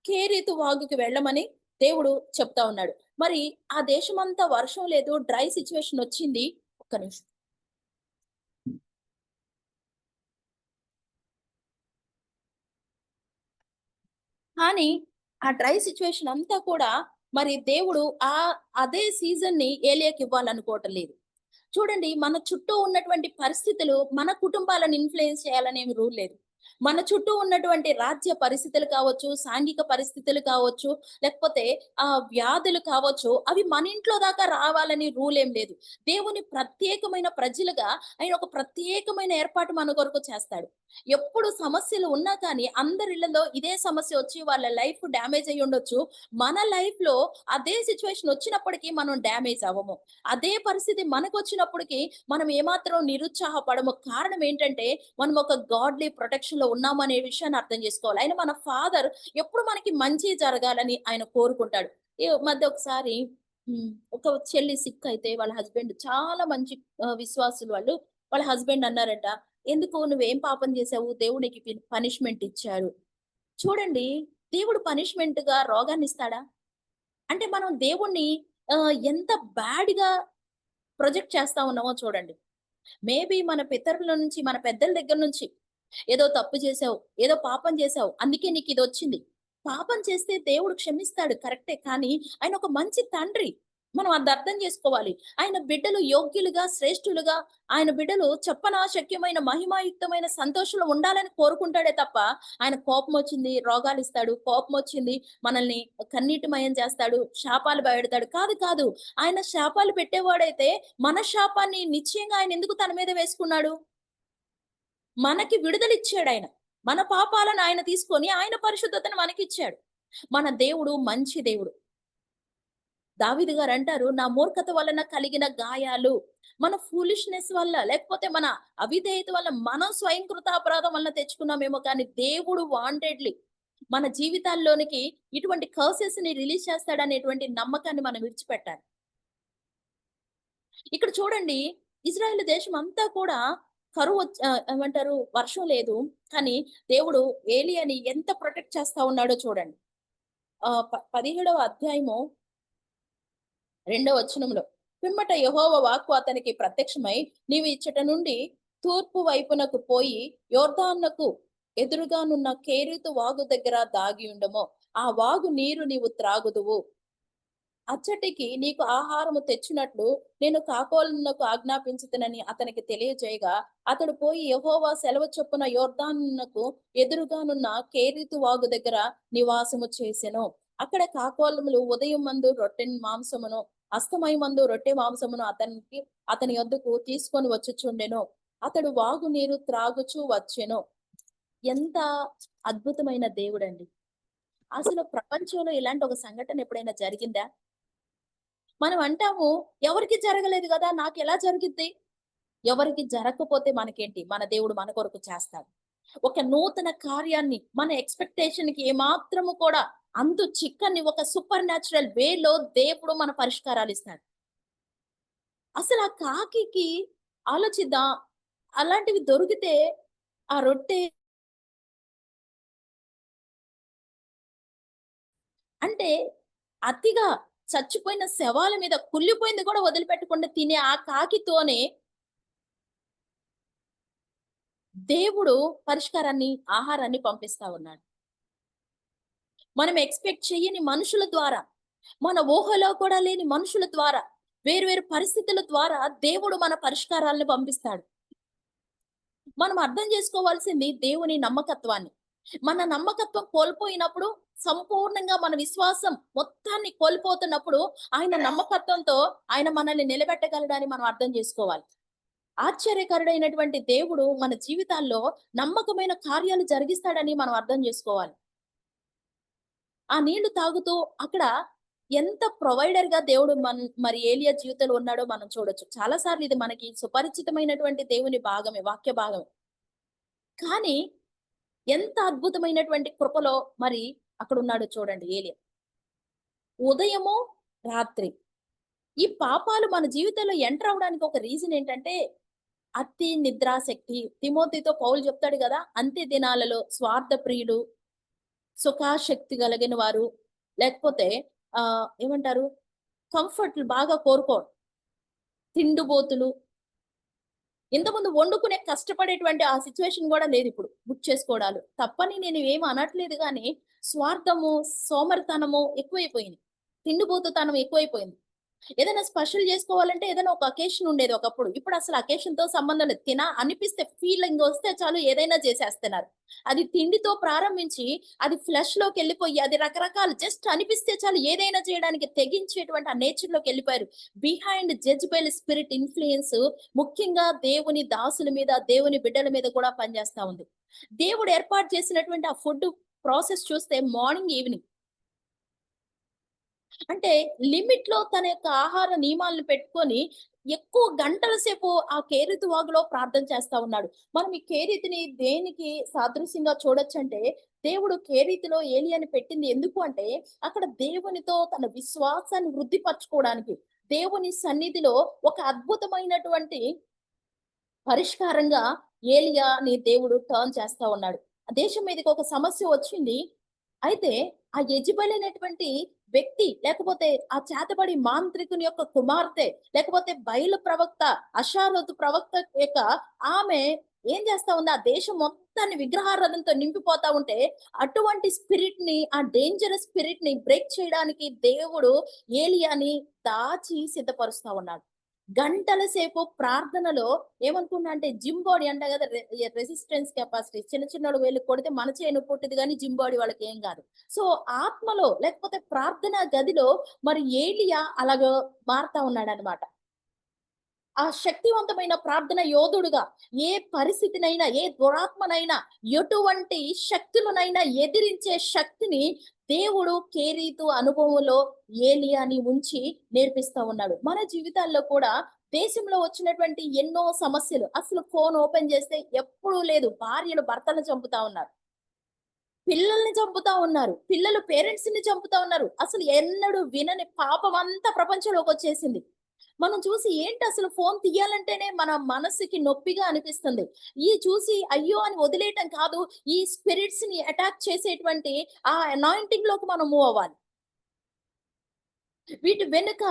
కేరీతు వాగుకి వెళ్ళమని దేవుడు చెప్తా ఉన్నాడు. మరి ఆ దేశమంతా వర్షం లేదు. డ్రై సిట్యుయేషన్ వచ్చింది. ఒక్క నిమిషం. కానీ ఆ డ్రై సిట్యుయేషన్ అంతా కూడా మరి దేవుడు అదే సీజన్‌ని ఏలియాకి ఇవ్వాలనుకోవటం లేదు. చూడండి, మన చుట్టూ ఉన్నటువంటి పరిస్థితులు మన కుటుంబాలను ఇన్‌ఫ్లూయెన్స్ చేయాలనేమి రూల్ లేదు. మన చుట్టూ ఉన్నటువంటి రాజ్య పరిస్థితులు కావచ్చు, సాంఘిక పరిస్థితులు కావచ్చు, లేకపోతే వ్యాధులు కావచ్చు, అవి మన ఇంట్లో దాకా రావాలని రూల్ ఏం లేదు. దేవుని ప్రత్యేకమైన ప్రజలుగా ఆయన ఒక ప్రత్యేకమైన ఏర్పాటు మన కొరకు చేస్తాడు. ఎప్పుడు సమస్యలు ఉన్నా కానీ అందరి ఇళ్లలో ఇదే సమస్య వచ్చి వాళ్ళ లైఫ్ డ్యామేజ్ అయ్యి ఉండొచ్చు. మన లైఫ్‌లో అదే సిట్యుయేషన్ వచ్చినప్పటికీ మనం డ్యామేజ్ అవ్వము. అదే పరిస్థితి మనకొచ్చినప్పటికి మనం ఏమాత్రం నిరుత్సాహపడము. కారణం ఏంటంటే, మనం ఒక గాడ్‌లీ ప్రొటెక్షన్‌లో ఉన్నామనే విషయాన్ని అర్థం చేసుకోవాలి. ఆయన మన ఫాదర్ ఎప్పుడు మనకి మంచి జరగాలని ఆయన కోరుకుంటాడు. ఈ మధ్య ఒకసారి ఒక చెల్లి సిక్ అయితే వాళ్ళ హస్బెండ్ చాలా మంచి విశ్వాసులు వాళ్ళు. వాళ్ళ హస్బెండ్ అన్నారంట, "ఎందుకు నువ్వేం పాపం చేశావు? దేవుడు నీకు పనిష్మెంట్ ఇచ్చాడు." చూడండి, దేవుడు పనిష్మెంట్‌గా రోగాన్నిస్తాడా? అంటే మనం దేవుణ్ణి ఎంత బ్యాడ్‌గా ప్రొజెక్ట్ చేస్తా ఉన్నామో చూడండి. మేబీ మన పితరుల నుంచి, మన పెద్దల దగ్గర నుంచి ఏదో తప్పు చేశావు, ఏదో పాపం చేశావు, అందుకే నీకిదొచ్చింది. పాపం చేస్తే దేవుడు క్షమిస్తాడు కరెక్టే. కానీ ఆయన ఒక మంచి తండ్రి. మనం అది అర్థం చేసుకోవాలి. ఆయన బిడ్డలు యోగ్యులుగా, శ్రేష్ఠులుగా, ఆయన బిడ్డలు చెప్పనాశక్యమైన, మహిమాయుక్తమైన సంతోషంలో ఉండాలని కోరుకుంటాడే తప్ప, ఆయన కోపమొచ్చింది రోగాలిస్తాడు, కోపమొచ్చింది మనల్ని కన్నీటిమయం చేస్తాడు, శాపాలు పెడతాడు. కాదు, కాదు. ఆయన శాపాలు పెట్టేవాడైతే, మన శాపాన్ని నిశ్చయంగా ఆయన ఎందుకు తన మీద వేసుకున్నాడు? మనకి విడుదలిచ్చాడాయన. మన పాపాలను ఆయన తీసుకొని, ఆయన పరిశుద్ధతను మనకిచ్చాడు. మన దేవుడు మంచి దేవుడు. దావీదు గారంటారు, "నా మూర్ఖత వలన కలిగిన గాయాలు, మన ఫూలిష్‌నెస్ వల్ల, లేకపోతే మన అవిధేయత వల్ల, మనం స్వయంకృత అపరాధం వలన తెచ్చుకున్నామేమో కానీ, దేవుడు వాంటెడ్‌లీ మన జీవితాల్లోనికి ఇటువంటి కర్సెస్‌ని రిలీజ్ చేస్తాడనేటువంటి నమ్మకాన్ని మనం విడిచిపెట్టాలి." ఇక్కడ చూడండి, ఇజ్రాయెల్ దేశం అంతా కూడా ఏమంటారు వర్షం లేదు. కానీ దేవుడు ఏలీయాని ఎంత ప్రొటెక్ట్ చేస్తా ఉన్నాడో చూడండి. 17వ అధ్యాయము 2వ వచనంలో, పిమ్మట యెహోవా వాక్కు అతనికి ప్రత్యక్షమై, నీవు ఇచ్చట నుండి తూర్పు వైపునకు పోయి యొర్దానుకు ఎదురుగానున్న కేరీతు వాగు దగ్గర దాగి ఉండము. ఆ వాగు నీరు నీవు త్రాగుదువు. అచ్చటికి నీకు ఆహారము తెచ్చినట్లు నేను కాకోలునకు ఆజ్ఞాపించుతునని అతనికి తెలియజేయగా, అతడు పోయి యెహోవా సెలవు చొప్పున యొర్దానునకు ఎదురుగానున్న కేరీతు వాగు దగ్గర నివాసము చేసెను. అక్కడ కాకోలములు ఉదయం మందు రొట్టె మాంసమును, అస్తమయమందు రొట్టె మాంసమును అతని యొద్దకు తీసుకొని వచ్చుచుండెను. అతడు వాగు నీరు త్రాగుచూ వచ్చెను. ఎంత అద్భుతమైన దేవుడండి! అసలు ప్రపంచంలో ఇలాంటి ఒక సంఘటన ఎప్పుడైనా జరిగిందా? మనం అంటాము, ఎవరికీ జరగలేదు గదా! నాకెలా జరిగిద్ది? ఎవరికి జరగకపోతే మనకేంటి? మన దేవుడు మన కొరకు చేస్తాడు. ఒక నూతన కార్యాన్ని మన ఎక్స్‌పెక్టేషన్‌కి ఏమాత్రము కూడా అంతు చిక్కని ఒక సూపర్ న్యాచురల్ వేలో దేవుడు మన పరిష్కారాలిస్తాడు. అసలు ఆ కాకికి ఆలోచిద్దాం. అలాంటివి దొరికితే ఆ రొట్టె అంటే అతిగా చచ్చిపోయిన శవాల మీద కుళ్ళిపోయింది కూడా వదిలిపెట్టకుండా తినే ఆ కాకితోనే దేవుడు పరిష్కారాన్ని, ఆహారాన్ని పంపిస్తా ఉన్నాడు. మనం ఎక్స్‌పెక్ట్ చెయ్యని మనుషుల ద్వారా, మన ఊహలో కూడా లేని మనుషుల ద్వారా, వేరు వేరు పరిస్థితుల ద్వారా దేవుడు మన పరిష్కారాలను పంపిస్తాడు. మనం అర్థం చేసుకోవాల్సింది దేవుని నమ్మకత్వాన్ని. మన నమ్మకత్వం కోల్పోయినప్పుడు, సంపూర్ణంగా మన విశ్వాసం మొత్తాన్ని కోల్పోతున్నప్పుడు, ఆయన నమ్మకత్వంతో ఆయన మనల్ని నిలబెట్టగలడని మనం అర్థం చేసుకోవాలి. ఆశ్చర్యకరుడైనటువంటి దేవుడు మన జీవితాల్లో నమ్మకమైన కార్యాలు జరిగిస్తాడని మనం అర్థం చేసుకోవాలి. ఆ నీళ్లు తాగుతూ అక్కడ ఎంత ప్రొవైడర్‌గా దేవుడు మరి ఏలియా జీవితంలో ఉన్నాడో మనం చూడొచ్చు. చాలా సార్లు ఇది మనకి సుపరిచితమైనటువంటి దేవుని భాగమే, వాక్య భాగమే. కానీ ఎంత అద్భుతమైనటువంటి కృపలో మరి అక్కడున్నాడో చూడండి ఏలియా. ఉదయము, రాత్రి. ఈ పాపాలు మన జీవితంలో ఎంటర్ అవ్వడానికి ఒక రీజన్ ఏంటంటే, అతి నిద్రాశక్తి. తిమోతితో పౌలు చెప్తాడు గదా! అంత్య దినాలలో స్వార్థ ప్రియులు, సుఖాసక్తి కలిగిన వారు, లేకపోతే ఏమంటారు కంఫర్ట్‌లు బాగా కోరుకోవడం, తిండిబోతులు. ఇంతకుముందు వండుకునే కష్టపడేటువంటి ఆ సిట్యుయేషన్ గూడా లేదిప్పుడు. బుక్ చేసుకోవడాలు. తప్పని నేను ఏమి అనట్లేదు గానీ, స్వార్థము, సోమరితనము ఎక్కువైపోయింది. తిండిబోతుతనం ఎక్కువైపోయింది. ఏదైనా స్పెషల్ జేసుకోవాలంటే ఏదైనా ఒక అకేషన్ ఉండేది ఒకప్పుడు. ఇప్పుడసలు అకేషన్‌తో సంబంధం లేదు. అనిపిస్తే ఫీలింగొస్తే చాలు ఏదైనా జేసేస్తున్నారు. అది తిండితో ప్రారంభించి, అది ఫ్లెష్‌లోకెళ్ళిపోయి, అది రకరకాలు జస్ట్ అనిపిస్తే చాలు ఏదైనా చేయడానికి తెగించేటువంటి ఆ నేచర్‌లోకెళ్ళిపోయారు. బిహైండ్ జడ్జ్‌బెల్ స్పిరిట్ ఇన్‌ఫ్లూయెన్స్ ముఖ్యంగా దేవుని దాసుల మీద, దేవుని బిడ్డల మీద కూడా పనిచేస్తా ఉంది. దేవుడు ఏర్పాటు చేసినటువంటి ఆ ఫుడ్ ప్రాసెస్ చూస్తే మార్నింగ్, ఈవినింగ్. అంటే లిమిట్‌లో తన యొక్క ఆహార నియమాలను పెట్టుకొని, ఎక్కువ గంటల సేపు ఆ కేరీతు వాగులో ప్రార్థన చేస్తా ఉన్నాడు. మనం ఈ కేరీతిని దేనికి సాదృశ్యంగా చూడొచ్చంటే, దేవుడు కేరీతిలో ఏలియాని పెట్టింది ఎందుకు అంటే, అక్కడ దేవునితో తన విశ్వాసాన్ని వృద్ధిపరచుకోవడానికి, దేవుని సన్నిధిలో ఒక అద్భుతమైనటువంటి పరిష్కారంగా ఏలియాని దేవుడు టర్న్ చేస్తా ఉన్నాడు. ఆ దేశం మీదకి ఒక సమస్య వచ్చింది. అయితే ఆ యెజెబెల్ అనేటువంటి వ్యక్తి, లేకపోతే ఆ చేతబడి మాంత్రికుని యొక్క కుమార్తె, లేకపోతే బయలు ప్రవక్త, అషారోతు ప్రవక్త యొక్క ఆమె ఏం చేస్తా ఉంది? ఆ దేశం మొత్తం మొత్తాన్ని విగ్రహారాధనతో నింపిపోతా ఉంటే, అటువంటి స్పిరిట్ ని, ఆ డేంజరస్ స్పిరిట్ ని బ్రేక్ చేయడానికి దేవుడు ఏలియాని దాచి సిద్ధపరుస్తా ఉన్నాడు. గంటల సేపు ప్రార్థనలో ఏమనుకున్నా అంటే జిమ్ బాడీ అంట కదా, రెసిస్టెన్స్ కెపాసిటీ. చిన్న చిన్నోడు వెళ్లి కొడితే మన చేయి నొప్పి పుట్టిద్ది గానీ జిమ్ బాడీ వాళ్ళకి ఏం కాదు. సో ఆత్మలో లేకపోతే ప్రార్థనా గదిలో మరి ఏలియా అలాగా మారుతా ఉన్నాడనమాట. ఆ శక్తివంతమైన ప్రార్థన యోధుడుగా ఏ పరిస్థితినైనా, ఏ దురాత్మనైనా, ఎటువంటి శక్తులనైనా ఎదిరించే శక్తిని దేవుడు కేరీతు అనుభవంలో ఏలియాని ఉంచి నేర్పిస్తా ఉన్నాడు. మన జీవితాల్లో కూడా దేశంలో వచ్చినటువంటి ఎన్నో సమస్యలు, అసలు ఫోన్ ఓపెన్ చేస్తే ఎప్పుడూ లేదు. భార్యలు భర్తలను చంపుతా ఉన్నారు. పిల్లల్ని చంపుతా ఉన్నారు. పిల్లలు పేరెంట్స్‌ని చంపుతా ఉన్నారు. అసలు ఎన్నడూ వినని పాపమంతా ప్రపంచంలోకొచ్చేసింది. మనం చూసి ఏంటసలు ఫోను తీయాలంటేనే మన మనసుకి నొప్పిగా అనిపిస్తుంది. ఈ చూసి అయ్యో అని వదిలేయటం కాదు. ఈ స్పిరిట్స్‌ని అటాక్ చేసేటువంటి ఆ అనాయింటింగ్‌లోకి మనం మూవ్ అవ్వాలి. వీటి వెనుక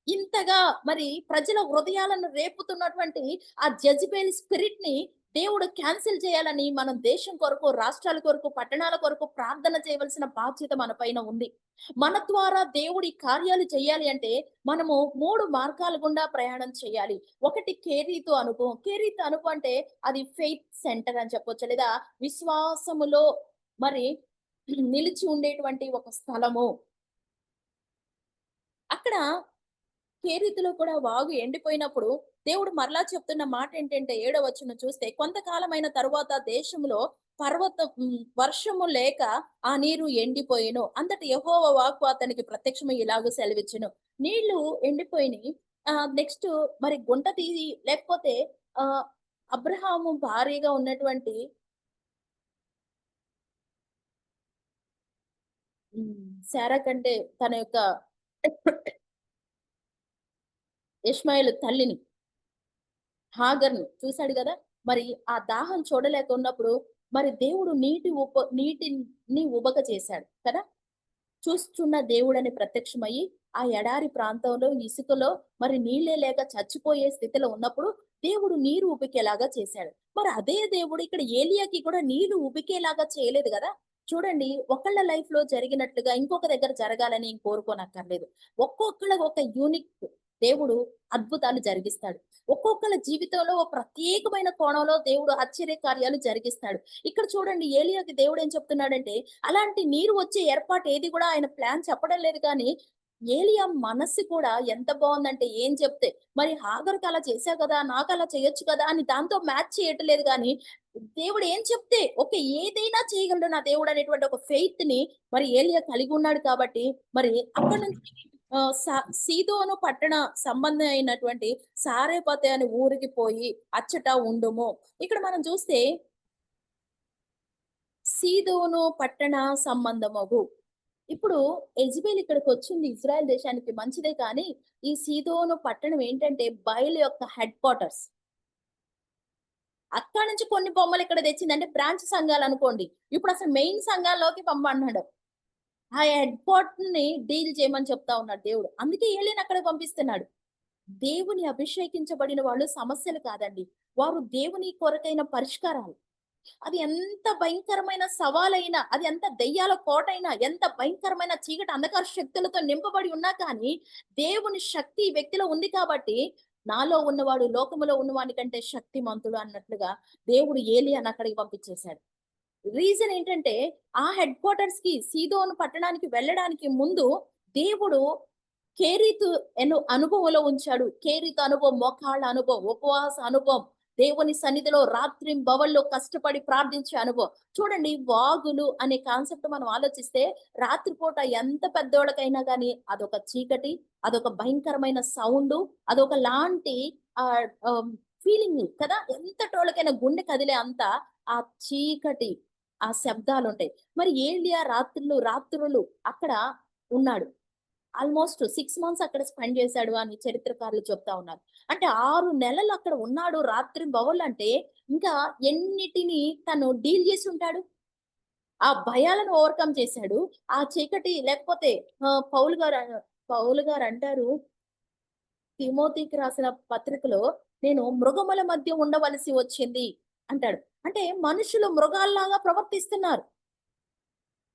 ఇంతగా మరి ప్రజల హృదయాలను రేపుతున్నటువంటి ఆ జెజబెల్ స్పిరిట్‌ని దేవుడు క్యాన్సెల్ చేయాలని మనం దేశం కొరకు, రాష్ట్రాల కొరకు, పట్టణాల కొరకు ప్రార్థన చేయవలసిన బాధ్యత మన పైన ఉంది. మన ద్వారా దేవుడి కార్యాలు చేయాలి అంటే మనము 3 మార్గాల గుండా ప్రయాణం చేయాలి. ఒకటి కేరీతు అనుభవం. కేరీతు అనుభవం అంటే అది ఫెయిత్ సెంటర్ అని చెప్పొచ్చు. లేదా విశ్వాసములో మరి నిలిచి ఉండేటువంటి ఒక స్థలము. అక్కడ కేరీతులో కూడా వాగు ఎండిపోయినప్పుడు దేవుడు మరలా చెప్తున్న మాట ఏంటంటే, ఏడో వచనం చూస్తే, కొంతకాలమైన తరువాత దేశంలో వర్షము లేక ఆ నీరు ఎండిపోయెను. అంతట యెహోవా వాక్కు అతనికి ప్రత్యక్షమై ఇలాగ సెలవిచ్చెను. నీళ్లు ఎండిపోయినయి. నెక్స్ట్ మరి గుంట తీసి లేకపోతే ఆహ్, అబ్రాహాము భార్యగా ఉన్నటువంటి శారా కంటే తన యొక్క ఇష్మాయేలు తల్లిని హాగర్‌ని చూసాడు గదా! మరి ఆ దాహం చూడలేక ఉన్నప్పుడు మరి దేవుడు నీటిని ఉబక చేశాడు కదా! చూస్తున్న దేవుడని ప్రత్యక్షమయ్యి, ఆ ఎడారి ప్రాంతంలో ఇసుకలో మరి నీళ్ళే లేక చచ్చిపోయే స్థితిలో ఉన్నప్పుడు దేవుడు నీరు ఉబికేలాగా చేశాడు. మరి అదే దేవుడు ఇక్కడ ఏలియాకి కూడా నీళ్లు ఉబికేలాగా చేయలేదు గదా! చూడండి, ఒకళ్ళ లైఫ్‌లో జరిగినట్లుగా ఇంకొక దగ్గర జరగాలని కోరుకోనక్కర్లేదు. ఒక్కొక్కళ్ళ ఒక యూనిక్ దేవుడు అద్భుతాలు జరిగిస్తాడు. ఒక్కొక్కళ్ళ జీవితంలో ఓ ప్రత్యేకమైన కోణంలో దేవుడు ఆశ్చర్య కార్యాలు జరిగిస్తాడు. ఇక్కడ చూడండి, ఏలియాకి దేవుడు ఏం చెప్తున్నాడంటే, అలాంటి నీరు వచ్చే ఏర్పాటు ఏది కూడా ఆయన ప్లాన్ చెప్పడం లేదు కానీ, ఏలియా మనస్సు కూడా ఎంత బావుందంటే ఏం చెప్తే, మరి హాగరుకి అలా చేశావు కదా! నాకు అలా చేయొచ్చు కదా! అని దాంతో మ్యాచ్ చేయట్లేదు గానీ, దేవుడు ఏం చెప్తే ఓకే, ఏదైనా చేయగలడు నా దేవుడు అనేటువంటి ఒక ఫెయిత్‌ని మరి ఏలియా కలిగి ఉన్నాడు కాబట్టి, మరి అక్కడి నుంచి ఆహ్, స సీదోను పట్టణ సంబంధం అయినటువంటి సారెపతే అనే ఊరికి పోయి అచ్చట ఉండుము. ఇక్కడ మనం చూస్తే సీదోను పట్టణ సంబంధమగు. ఇప్పుడు యెజెబెల్ ఇక్కడికొచ్చింది ఇజ్రాయెల్ దేశానికి మంచిదే కానీ, ఈ సీదోను పట్టణం ఏంటంటే బయలు యొక్క హెడ్ క్వార్టర్స్. అక్కడి నుంచి కొన్ని బొమ్మలు ఇక్కడ తెచ్చింది. అంటే బ్రాంచ్ సంఘాలనుకోండి. ఇప్పుడసలు మెయిన్ సంఘాల్లోకి పంపంటున్నాడు. ఆ హెడ్ క్వార్టర్‌ని డీల్ చేయమని చెప్తా ఉన్నాడు దేవుడు. అందుకే ఏలీయని అక్కడికి పంపిస్తున్నాడు. దేవుని అభిషేకించబడిన వాళ్ళు సమస్యలు కాదండి. వారు దేవుని కొరకైన పరిష్కారాలు. అది ఎంత భయంకరమైన సవాలైనా, అది ఎంత దెయ్యాల కోటైనా, ఎంత భయంకరమైన చీకటి అంధకార శక్తులతో నింపబడి ఉన్నా కానీ, దేవుని శక్తి ఈ వ్యక్తిలో ఉంది కాబట్టి, నాలో ఉన్నవాడు లోకములో ఉన్నవాని కంటే శక్తిమంతుడు అన్నట్లుగా దేవుడు ఏలీయాని అక్కడికి పంపించేశాడు. రీజన్ ఏంటంటే, ఆ హెడ్ క్వార్టర్స్‌కి సీదోను పట్టణానికి వెళ్ళడానికి ముందు దేవుడు కేరీతు అనుభవంలో ఉంచాడు. కేరీతు అనుభవం, మోకాళ్ళ అనుభవం, ఉపవాస అనుభవం, దేవుని సన్నిధిలో రాత్రింబవళ్ళు కష్టపడి ప్రార్థించే అనుభవం. చూడండి, వాగులు అనే కాన్సెప్ట్ మనం ఆలోచిస్తే రాత్రిపూట ఎంత పెద్దోళ్ళకైనా గాని అదొక చీకటి, అదొక భయంకరమైన సౌండు, అదొక లాంటి ఆహ్, ఆహ్, ఫీలింగ్ కదా! ఎంతటోళ్ళకైనా గుండె కదిలే అంత ఆ చీకటి, ఆ శబ్దాలుంటాయి. మరి ఏలియా రాత్రులు అక్కడ ఉన్నాడు. ఆల్‌మోస్ట్ 6 మంత్స్ అక్కడ స్పెండ్ చేశాడు అని చరిత్రకారులు చెప్తా ఉన్నారు. అంటే 6 నెలలు అక్కడ ఉన్నాడు రాత్రింబవళ్ళంటే, ఇంకా ఎన్నిటిని తను డీల్ చేసుంటాడు? ఆ భయాలను ఓవర్‌కమ్ చేశాడు. ఆ చీకటి లేకపోతే పౌలు గారంటారు తిమోతికి రాసిన పత్రికలో, నేను మృగముల మధ్య ఉండవలసి వచ్చింది అంటాడు. అంటే మనుషులు మృగాల్లాగా ప్రవర్తిస్తున్నారు.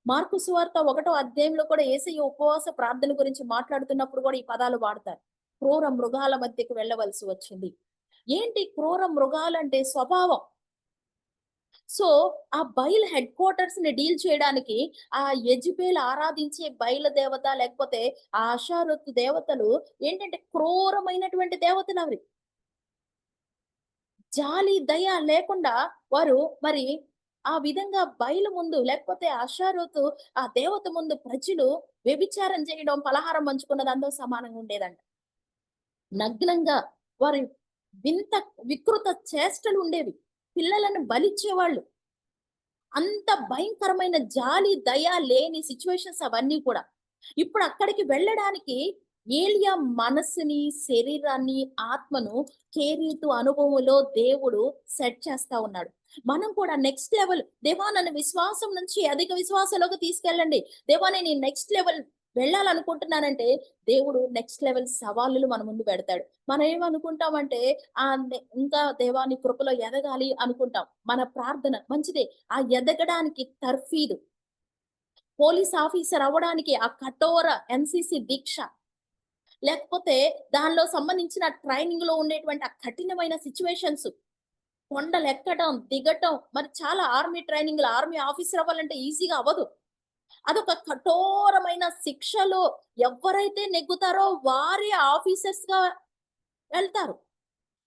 మార్కు సువార్త 1వ అధ్యాయంలో కూడా యేసయ్య ఉపవాస ప్రార్థన గురించి మాట్లాడుతున్నప్పుడు కూడా ఈ పదాలు వాడతారు. క్రూర మృగాల మధ్యకి వెళ్ళవలసి వచ్చింది. ఏంటి క్రూర మృగాలంటే స్వభావం. సో, ఆ బయలు హెడ్ క్వార్టర్స్‌ని డీల్ చేయడానికి ఆ యెజెబెల్ ఆరాధించే బయలు దేవత లేకపోతే ఆ అషారోతు దేవతలు ఏంటంటే క్రూరమైనటువంటి దేవతలవి. జాలి, దయ లేకుండా వారు మరి ఆ విధంగా బయలు ముందు లేకపోతే అషారోతు ఆ దేవత ముందు ప్రజలు వ్యభిచారం చేయడం, పలహారం పంచుకున్నది అందరూ సమానంగా ఉండేదంట. నగ్నంగా వారి వింత వికృత చేష్టలు ఉండేవి. పిల్లలను బలిచ్చేవాళ్ళు. అంత భయంకరమైన జాలి, దయ లేని సిట్యుయేషన్స్ అవన్నీ కూడా. ఇప్పుడు అక్కడికి వెళ్ళడానికి ఏలియా మనసుని, శరీరాన్ని, ఆత్మను కేరీతు అనుభవంలో దేవుడు సెట్ చేస్తా ఉన్నాడు. మనం కూడా నెక్స్ట్ లెవెల్ దేవా నన్ను విశ్వాసం నుంచి అధిక విశ్వాసంలోకి తీసుకెళ్ళండి. దేవా నేను ఈ నెక్స్ట్ లెవెల్ వెళ్ళాలనుకుంటున్నానంటే దేవుడు నెక్స్ట్ లెవెల్ సవాలులు మన ముందు పెడతాడు. మనం ఏమనుకుంటామంటే ఇంకా దేవా నీ కృపలో ఎదగాలి అనుకుంటాం. మన ప్రార్థన మంచిదే. ఆ ఎదగడానికి తర్ఫీదు. పోలీస్ ఆఫీసర్ అవ్వడానికి ఆ కఠోర ఎన్‌సిసి దీక్ష. లేకపోతే దానిలో సంబంధించిన ట్రైనింగ్‌లో ఉండేటువంటి ఆ కఠినమైన సిట్యుయేషన్స్. కొండలెక్కడం, దిగటం మరి చాలా ఆర్మీ ట్రైనింగ్‌లో ఆర్మీ ఆఫీసర్ అవ్వాలంటే ఈజీగా అవ్వదు. అదొక కఠోరమైన శిక్షలో ఎవ్వరైతే నెగ్గుతారో వారే ఆఫీసర్స్‌గా వెళ్తారు.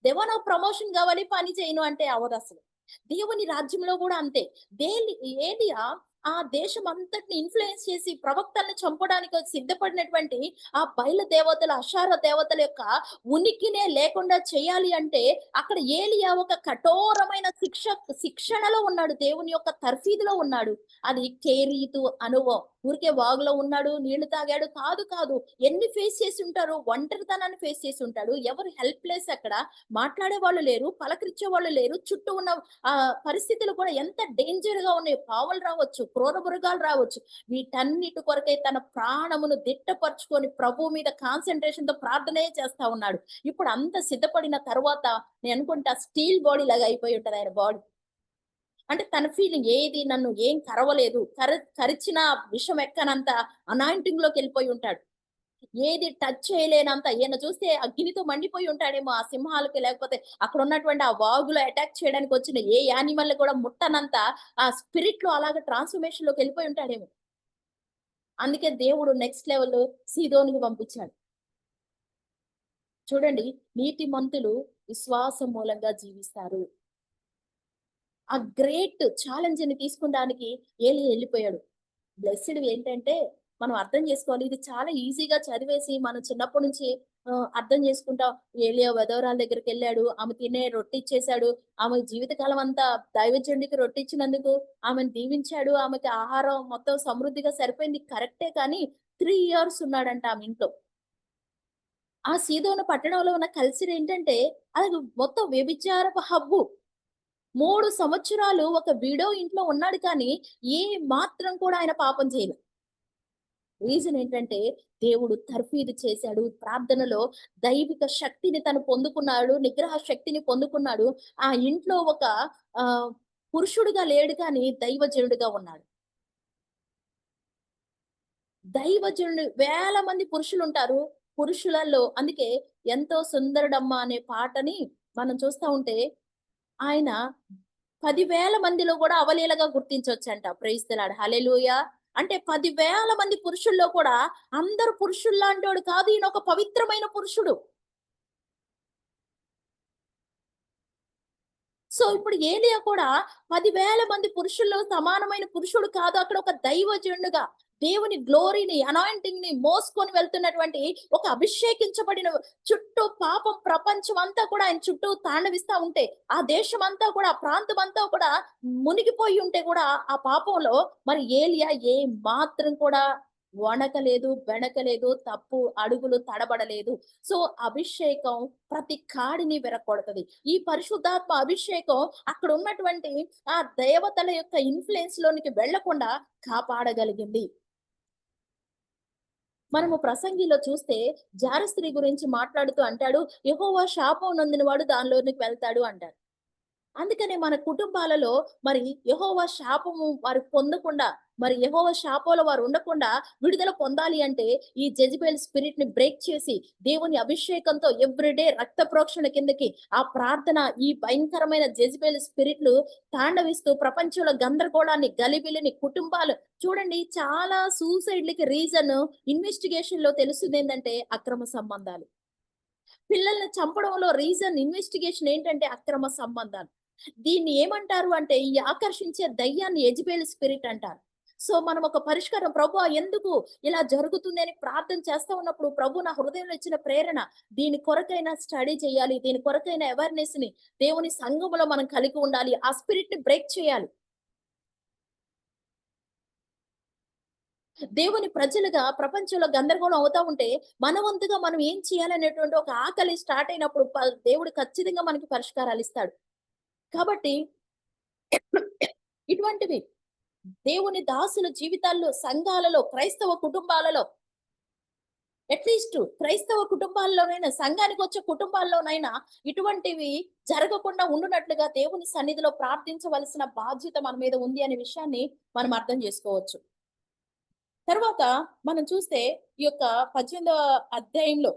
దేవా నాకు ప్రమోషన్ కావాలి పని చేయను అంటే అవ్వదసలు. దేవుని రాజ్యంలో కూడా అంతే. ఏలియా ఆ దేశం అంతటిని ఇన్‌ఫ్లూయెన్స్ చేసి ప్రవక్తల్ని చంపడానికి సిద్ధపడినటువంటి ఆ బయలు దేవతల, అషార దేవతల యొక్క ఉనికినే లేకుండా చేయాలి అంటే అక్కడ ఏలియా ఒక కఠోరమైన శిక్షణలో ఉన్నాడు. దేవుని యొక్క తర్ఫీదులో ఉన్నాడు. అది కేరీతు అనుభవం. ఊరికే వాగులో ఉన్నాడు, నీళ్లు తాగాడు కాదు కాదు. ఎన్ని ఫేస్ చేసి ఉంటారు. ఒంటరితనాన్ని ఫేస్ చేసి ఉంటాడు. ఎవరు హెల్ప్‌లెస్ అక్కడ. మాట్లాడే వాళ్ళు లేరు, పలకరించే వాళ్ళు లేరు. చుట్టూ ఉన్న పరిస్థితులు కూడా ఎంత డేంజర్‌గా ఉన్నాయి. పాములు రావచ్చు, క్రూర మృగాలు రావచ్చు. వీటన్నిటి కొరకై తన ప్రాణమును దిట్టపరుచుకొని ప్రభువు మీద కాన్సంట్రేషన్‌తో ప్రార్థనే చేస్తా ఉన్నాడు. ఇప్పుడు అంత సిద్ధపడిన తరువాత నేను అనుకుంటా స్టీల్ బాడీ లాగా అయిపోయి ఉంటది ఆయన బాడీ. అంటే తన ఫీలింగ్ ఏది నన్ను ఏం కరవలేదు. కరిచిన విషం ఎక్కనంత అనాయింటింగ్‌లోకెళ్ళిపోయి ఉంటాడు. ఏది టచ్ చేయలేనంత ఈయన చూస్తే అగ్నితో మండిపోయి ఉంటాడేమో ఆ సింహాలకి లేకపోతే అక్కడ ఉన్నటువంటి ఆ వాగులో అటాక్ చేయడానికి వచ్చిన ఏ యానిమల్ కూడా ముట్టనంత ఆ స్పిరిట్‌లో అలాగా ట్రాన్స్‌ఫర్మేషన్‌లోకి వెళ్ళిపోయి ఉంటాడేమో. అందుకే దేవుడు నెక్స్ట్ లెవెల్ సీదోనుకి పంపించాడు. చూడండి నీతిమంతులు విశ్వాసం మూలంగా జీవిస్తారు. ఆ గ్రేట్ ఛాలెంజ్‌ని తీసుకోడానికి ఎళ్ళిపోయాడు. బ్లెస్సెడ్ ఏంటంటే, మనం అర్థం చేసుకోవాలి. ఇది చాలా ఈజీగా చదివేసి మనం చిన్నప్పటి నుంచి అర్థం చేసుకుంటాం. ఏలియా విధవరాల దగ్గరికెళ్ళాడు. ఆమె తినే రొట్టిచ్చేసాడు. ఆమె జీవితకాలం అంతా దైవజనుడికి రొట్టిచ్చినందుకు ఆమెను దీవించాడు. ఆమెకి ఆహారం మొత్తం సమృద్ధిగా సరిపోయింది. కరెక్టే కానీ 3 ఇయర్స్ ఉన్నాడంట ఆమె ఇంట్లో. ఆ సీదోను పట్టణంలో ఉన్న కల్చర్ ఏంటంటే, అది మొత్తం వ్యభిచారపు హబ్బు. 3 సంవత్సరాలు ఒక విడో ఇంట్లో ఉన్నాడు కానీ, ఏ మాత్రం కూడా ఆయన పాపం చేయలే. రీజన్ ఏంటంటే దేవుడు తర్ఫీదు చేశాడు. ప్రార్థనలో దైవిక శక్తిని తను పొందుకున్నాడు. నిగ్రహ శక్తిని పొందుకున్నాడు. ఆ ఇంట్లో ఒక ఆహ్, పురుషుడుగా లేడు కానీ దైవజనుడుగా ఉన్నాడు. దైవజనుడు వేల మంది పురుషులుంటారు. పురుషులలో అందుకే ఎంతో సుందరుడమ్మ అనే పాటని మనం చూస్తా ఉంటే ఆయన 10,000 మందిలో కూడా అవలీలగా గుర్తించొచ్చంట. Praise the lord. హల్లెలూయా! అంటే 10,000 మంది పురుషుల్లో కూడా అందరు పురుషుల్లాంటోడు కాదు. ఈయన ఒక పవిత్రమైన పురుషుడు. సో, ఇప్పుడు ఏలియా కూడా 10,000 మంది పురుషుల్లో సమానమైన పురుషుడు కాదు. అక్కడ ఒక దైవజనుడుగా దేవుని గ్లోరీని, అనాయింటింగ్‌ని మోసుకొని వెళ్తున్నటువంటి ఒక అభిషేకించబడిన చుట్టూ పాపం ప్రపంచం అంతా కూడా ఆయన చుట్టూ తాండవిస్తా ఉంటే, ఆ దేశమంతా కూడా, ఆ ప్రాంతమంతా కూడా మునిగిపోయి ఉంటే కూడా ఆ పాపంలో మరి ఏలియా ఏ మాత్రం కూడా వణకలేదు, బెణకలేదు, తప్పు అడుగులు తడబడలేదు. సో, అభిషేకం ప్రతి కాడిని విరగ్గొడతది. ఈ పరిశుద్ధాత్మ అభిషేకం అక్కడ ఉన్నటువంటి ఆ దేవతల యొక్క ఇన్‌ఫ్లూయెన్స్ లోనికి వెళ్ళకుండా కాపాడగలిగింది. మనము ప్రసంగిలో చూస్తే జార స్త్రీ గురించి మాట్లాడుతూ అంటాడు, యెహోవా శాపం నొందినవాడు దానిలోనికి వెళ్తాడు అంటాడు. అందుకనే మన కుటుంబాలలో మరి యెహోవా శాపము వారు పొందకుండా, మరి యెహోవా శాపంలో వారు ఉండకుండా విడుదల పొందాలి అంటే ఈ జెజబెల్ స్పిరిట్ ని బ్రేక్ చేసి దేవుని అభిషేకంతో ఎవ్రీడే రక్త ప్రోక్షణ కిందకి ఆ ప్రార్థన ఈ భయంకరమైన జెజబెల్ స్పిరిట్లు తాండవిస్తూ ప్రపంచంలో గందరగోళాన్ని, గలిబిలిని, కుటుంబాలు చూడండి చాలా సూసైడ్‌లకి రీజన్ ఇన్వెస్టిగేషన్ లో తెలుస్తుంది ఏంటంటే అక్రమ సంబంధాలు. పిల్లల్ని చంపడంలో రీజన్ ఇన్వెస్టిగేషన్ ఏంటంటే అక్రమ సంబంధాలు. దీన్ని ఏమంటారు అంటే ఈ ఆకర్షించే దయ్యాన్ని యెజబెల్ స్పిరిట్ అంటారు. సో మనం ఒక పరిష్కారం ప్రభువా ఎందుకు ఇలా జరుగుతుంది అని ప్రార్థన చేస్తా ఉన్నప్పుడు ప్రభు నా హృదయంలో ఇచ్చిన ప్రేరణ దీని కొరకైనా స్టడీ చేయాలి. దీని కొరకైన అవేర్‌నెస్ ని దేవుని సంఘములో మనం కలిగి ఉండాలి. ఆ స్పిరిట్ ని బ్రేక్ చేయాలి. దేవుని ప్రజలుగా ప్రపంచంలో గందరగోళం అవుతా ఉంటే, మన వంతుగా మనం ఏం చేయాలనేటువంటి ఒక ఆకలి స్టార్ట్ అయినప్పుడు దేవుడు ఖచ్చితంగా మనకి పరిష్కారాలిస్తాడు. కాబట్టి ఇటువంటివి దేవుని దాసుల జీవితాల్లో, సంఘాలలో, క్రైస్తవ కుటుంబాలలో అట్‌లీస్ట్ క్రైస్తవ కుటుంబాల్లోనైనా, సంఘానికొచ్చే కుటుంబాల్లోనైనా ఇటువంటివి జరగకుండా ఉండునట్లుగా దేవుని సన్నిధిలో ప్రార్థించవలసిన బాధ్యత మన మీద ఉంది అనే విషయాన్ని మనం అర్థం చేసుకోవచ్చు. తర్వాత మనం చూస్తే ఈ యొక్క 18వ అధ్యాయంలో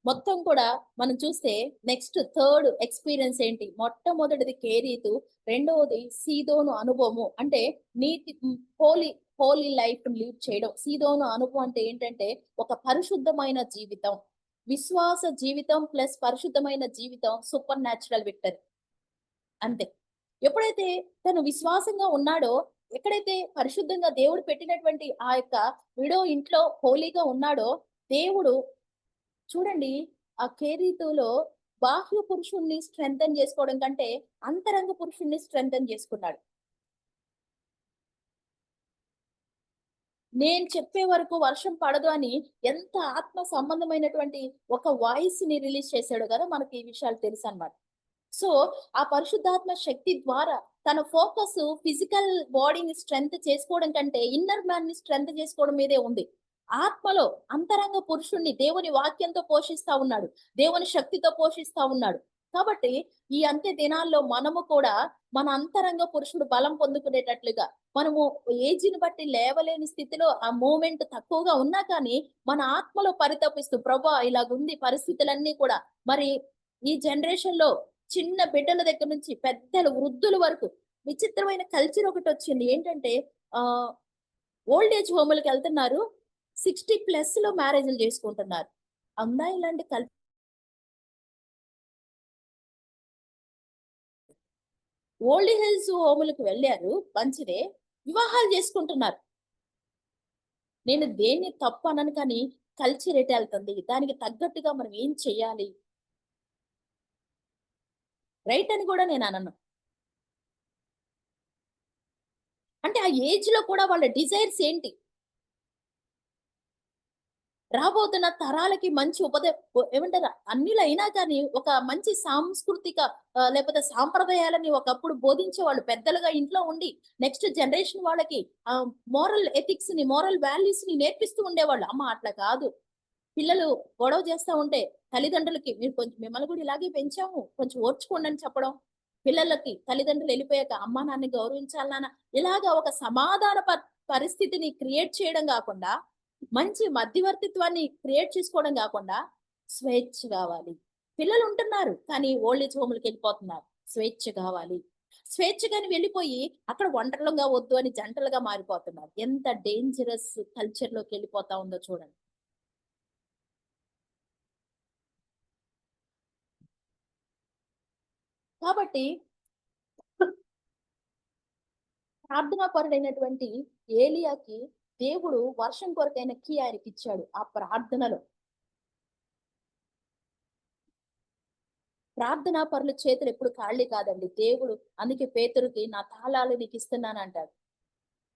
మొత్తం కూడా మనం చూస్తే నెక్స్ట్ థర్డ్ ఎక్స్‌పీరియన్స్ ఏంటి? మొట్టమొదటిది కేరీతు, రెండవది సీదోను అనుభవము. అంటే హోలీ హోలీ లైఫ్ లీడ్ చేయడం. సీదోను అనుభవం అంటే ఏంటంటే ఒక పరిశుద్ధమైన జీవితం. విశ్వాస జీవితం ప్లస్ పరిశుద్ధమైన జీవితం సూపర్ న్యాచురల్ విక్టరీ. అంతే. ఎప్పుడైతే తను విశ్వాసంగా ఉన్నాడో, ఎక్కడైతే పరిశుద్ధంగా దేవుడు పెట్టినటువంటి ఆ యొక్క విడో ఇంట్లో హోలీగా ఉన్నాడో, దేవుడు చూడండి ఆ కేరీతులో బాహ్య పురుషుణ్ణి స్ట్రెంథెన్ చేసుకోవడం కంటే, అంతరంగ పురుషుణ్ణి స్ట్రెంథెన్ చేసుకున్నాడు. నేను చెప్పే వరకు వర్షం పడదు అని ఎంత ఆత్మ సంబంధమైనటువంటి ఒక వాయిస్‌ని రిలీజ్ చేసాడో కదా! మనకి ఈ విషయాలు తెలుసన్నమాట. సో, ఆ పరిశుద్ధాత్మ శక్తి ద్వారా తన ఫోకస్ ఫిజికల్ బాడీని స్ట్రెంత్ చేసుకోవడం కంటే, ఇన్నర్ మ్యాన్‌ని స్ట్రెంత్ చేసుకోవడం మీదే ఉంది. ఆత్మలో అంతరంగ పురుషుణ్ణి దేవుని వాక్యంతో పోషిస్తా ఉన్నాడు. దేవుని శక్తితో పోషిస్తా ఉన్నాడు. కాబట్టి ఈ అంత్య దినాల్లో మనము కూడా మన అంతరంగ పురుషుడు బలం పొందుకునేటట్లుగా, మనము ఏజ్‌ని బట్టి లేవలేని స్థితిలో ఆ మూవ్‌మెంట్ తక్కువగా ఉన్నా కానీ, మన ఆత్మలో పరితపిస్తూ ప్రభా ఇలాగుంది పరిస్థితులన్నీ కూడా. మరి ఈ జనరేషన్‌లో చిన్న బిడ్డల దగ్గర నుంచి పెద్దలు, వృద్ధుల వరకు విచిత్రమైన కల్చర్ ఒకటొచ్చింది. ఏంటంటే ఆహ్, ఓల్డ్ ఏజ్ హోములకెళ్తున్నారు. 60 ప్లస్‌లో మ్యారేజ్‌లు చేసుకుంటున్నారు. ఉందా ఇలాంటి ఓల్డ్ ఏజ్ హోములకు వెళ్లారు మంచిదే. వివాహాలు చేసుకుంటున్నారు. నేను దేన్ని తప్పు అనను కానీ కల్చర్ ఎటెళ్తుంది? దానికి తగ్గట్టుగా మనం ఏం చేయాలి? రైట్ అని కూడా నేను అనను. అంటే ఆ ఏజ్‌లో కూడా వాళ్ళ డిజైర్స్ ఏంటి? రాబోతున్న తరాలకి మంచి ఏమంటారు అన్యులైనా కానీ ఒక మంచి సాంస్కృతిక లేకపోతే సాంప్రదాయాలని ఒకప్పుడు బోధించేవాళ్ళు పెద్దలుగా ఇంట్లో ఉండి నెక్స్ట్ జనరేషన్ వాళ్ళకి మోరల్ ఎథిక్స్ ని మోరల్ వాల్యూస్ ని నేర్పిస్తూ ఉండేవాళ్ళు. అమ్మ అట్లా కాదు. పిల్లలు గొడవ చేస్తా ఉంటే తల్లిదండ్రులకి మీరు కొంచెం మిమ్మల్ని కూడా ఇలాగే పెంచాము కొంచెం ఓర్చుకోండి అని చెప్పడం. పిల్లలకి తల్లిదండ్రులు వెళ్ళిపోయాక అమ్మా నాన్నని గౌరవించాలి నాన్న ఇలాగా ఒక సమాధాన పరిస్థితిని క్రియేట్ చేయడం కాకుండా మంచి మధ్యవర్తిత్వాన్ని క్రియేట్ చేసుకోవడం కాకుండా స్వేచ్ఛ కావాలి. పిల్లలు ఉంటున్నారు కానీ ఓల్డ్ ఏజ్ హోమ్‌లకి వెళ్ళిపోతున్నారు. స్వేచ్ఛ కావాలి. స్వేచ్ఛగాని వెళ్ళిపోయి అక్కడ ఒంటరిగా వద్దు అని జంటలుగా మారిపోతున్నారు. ఎంత డేంజరస్ కల్చర్‌లోకి వెళ్ళిపోతా ఉందో చూడండి. కాబట్టి ప్రార్థనాపరుడైనటువంటి ఏలియాకి దేవుడు వర్షం కొరకైన కీ ఆయనకిచ్చాడు. ఆ ప్రార్థనలో ప్రార్థనా పరుల చేతులు ఎప్పుడు ఖాళీ కాదండి. దేవుడు అందుకే పేతురుకి నా తాళాలు నీకిస్తున్నానంటాడు.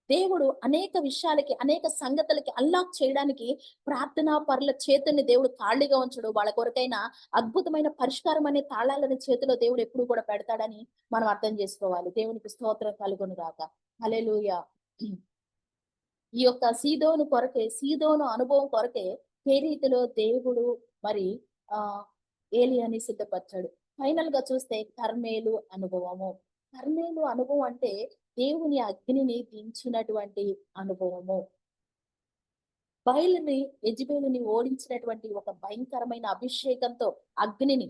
దేవుడు అనేక విషయాలకి, అనేక సంగతులకి అన్లాక్ చేయడానికి ప్రార్థనా పరుల చేతుల్ని దేవుడు ఖాళీగా ఉంచడు. వాళ్ళ కొరకైన అద్భుతమైన పరిష్కారం అనే తాళాలని చేతిలో దేవుడు ఎప్పుడు కూడా పెడతాడని మనం అర్థం చేసుకోవాలి. దేవునికి స్తోత్రం కలుగును గాక. హల్లెలూయా! ఈ యొక్క సీదోను కొరకే, సీదోను అనుభవం కొరకే కెరీతులో దేవుడు మరి ఆహ్ ఏలియాని సిద్ధపరిచాడు. ఫైనల్ గా చూస్తే కర్మేలు అనుభవము. కర్మేలు అనుభవం అంటే దేవుని అగ్నిని దించినటువంటి అనుభవము. బయలుని యెజెబెలుని ఓడించినటువంటి ఒక భయంకరమైన అభిషేకంతో అగ్నిని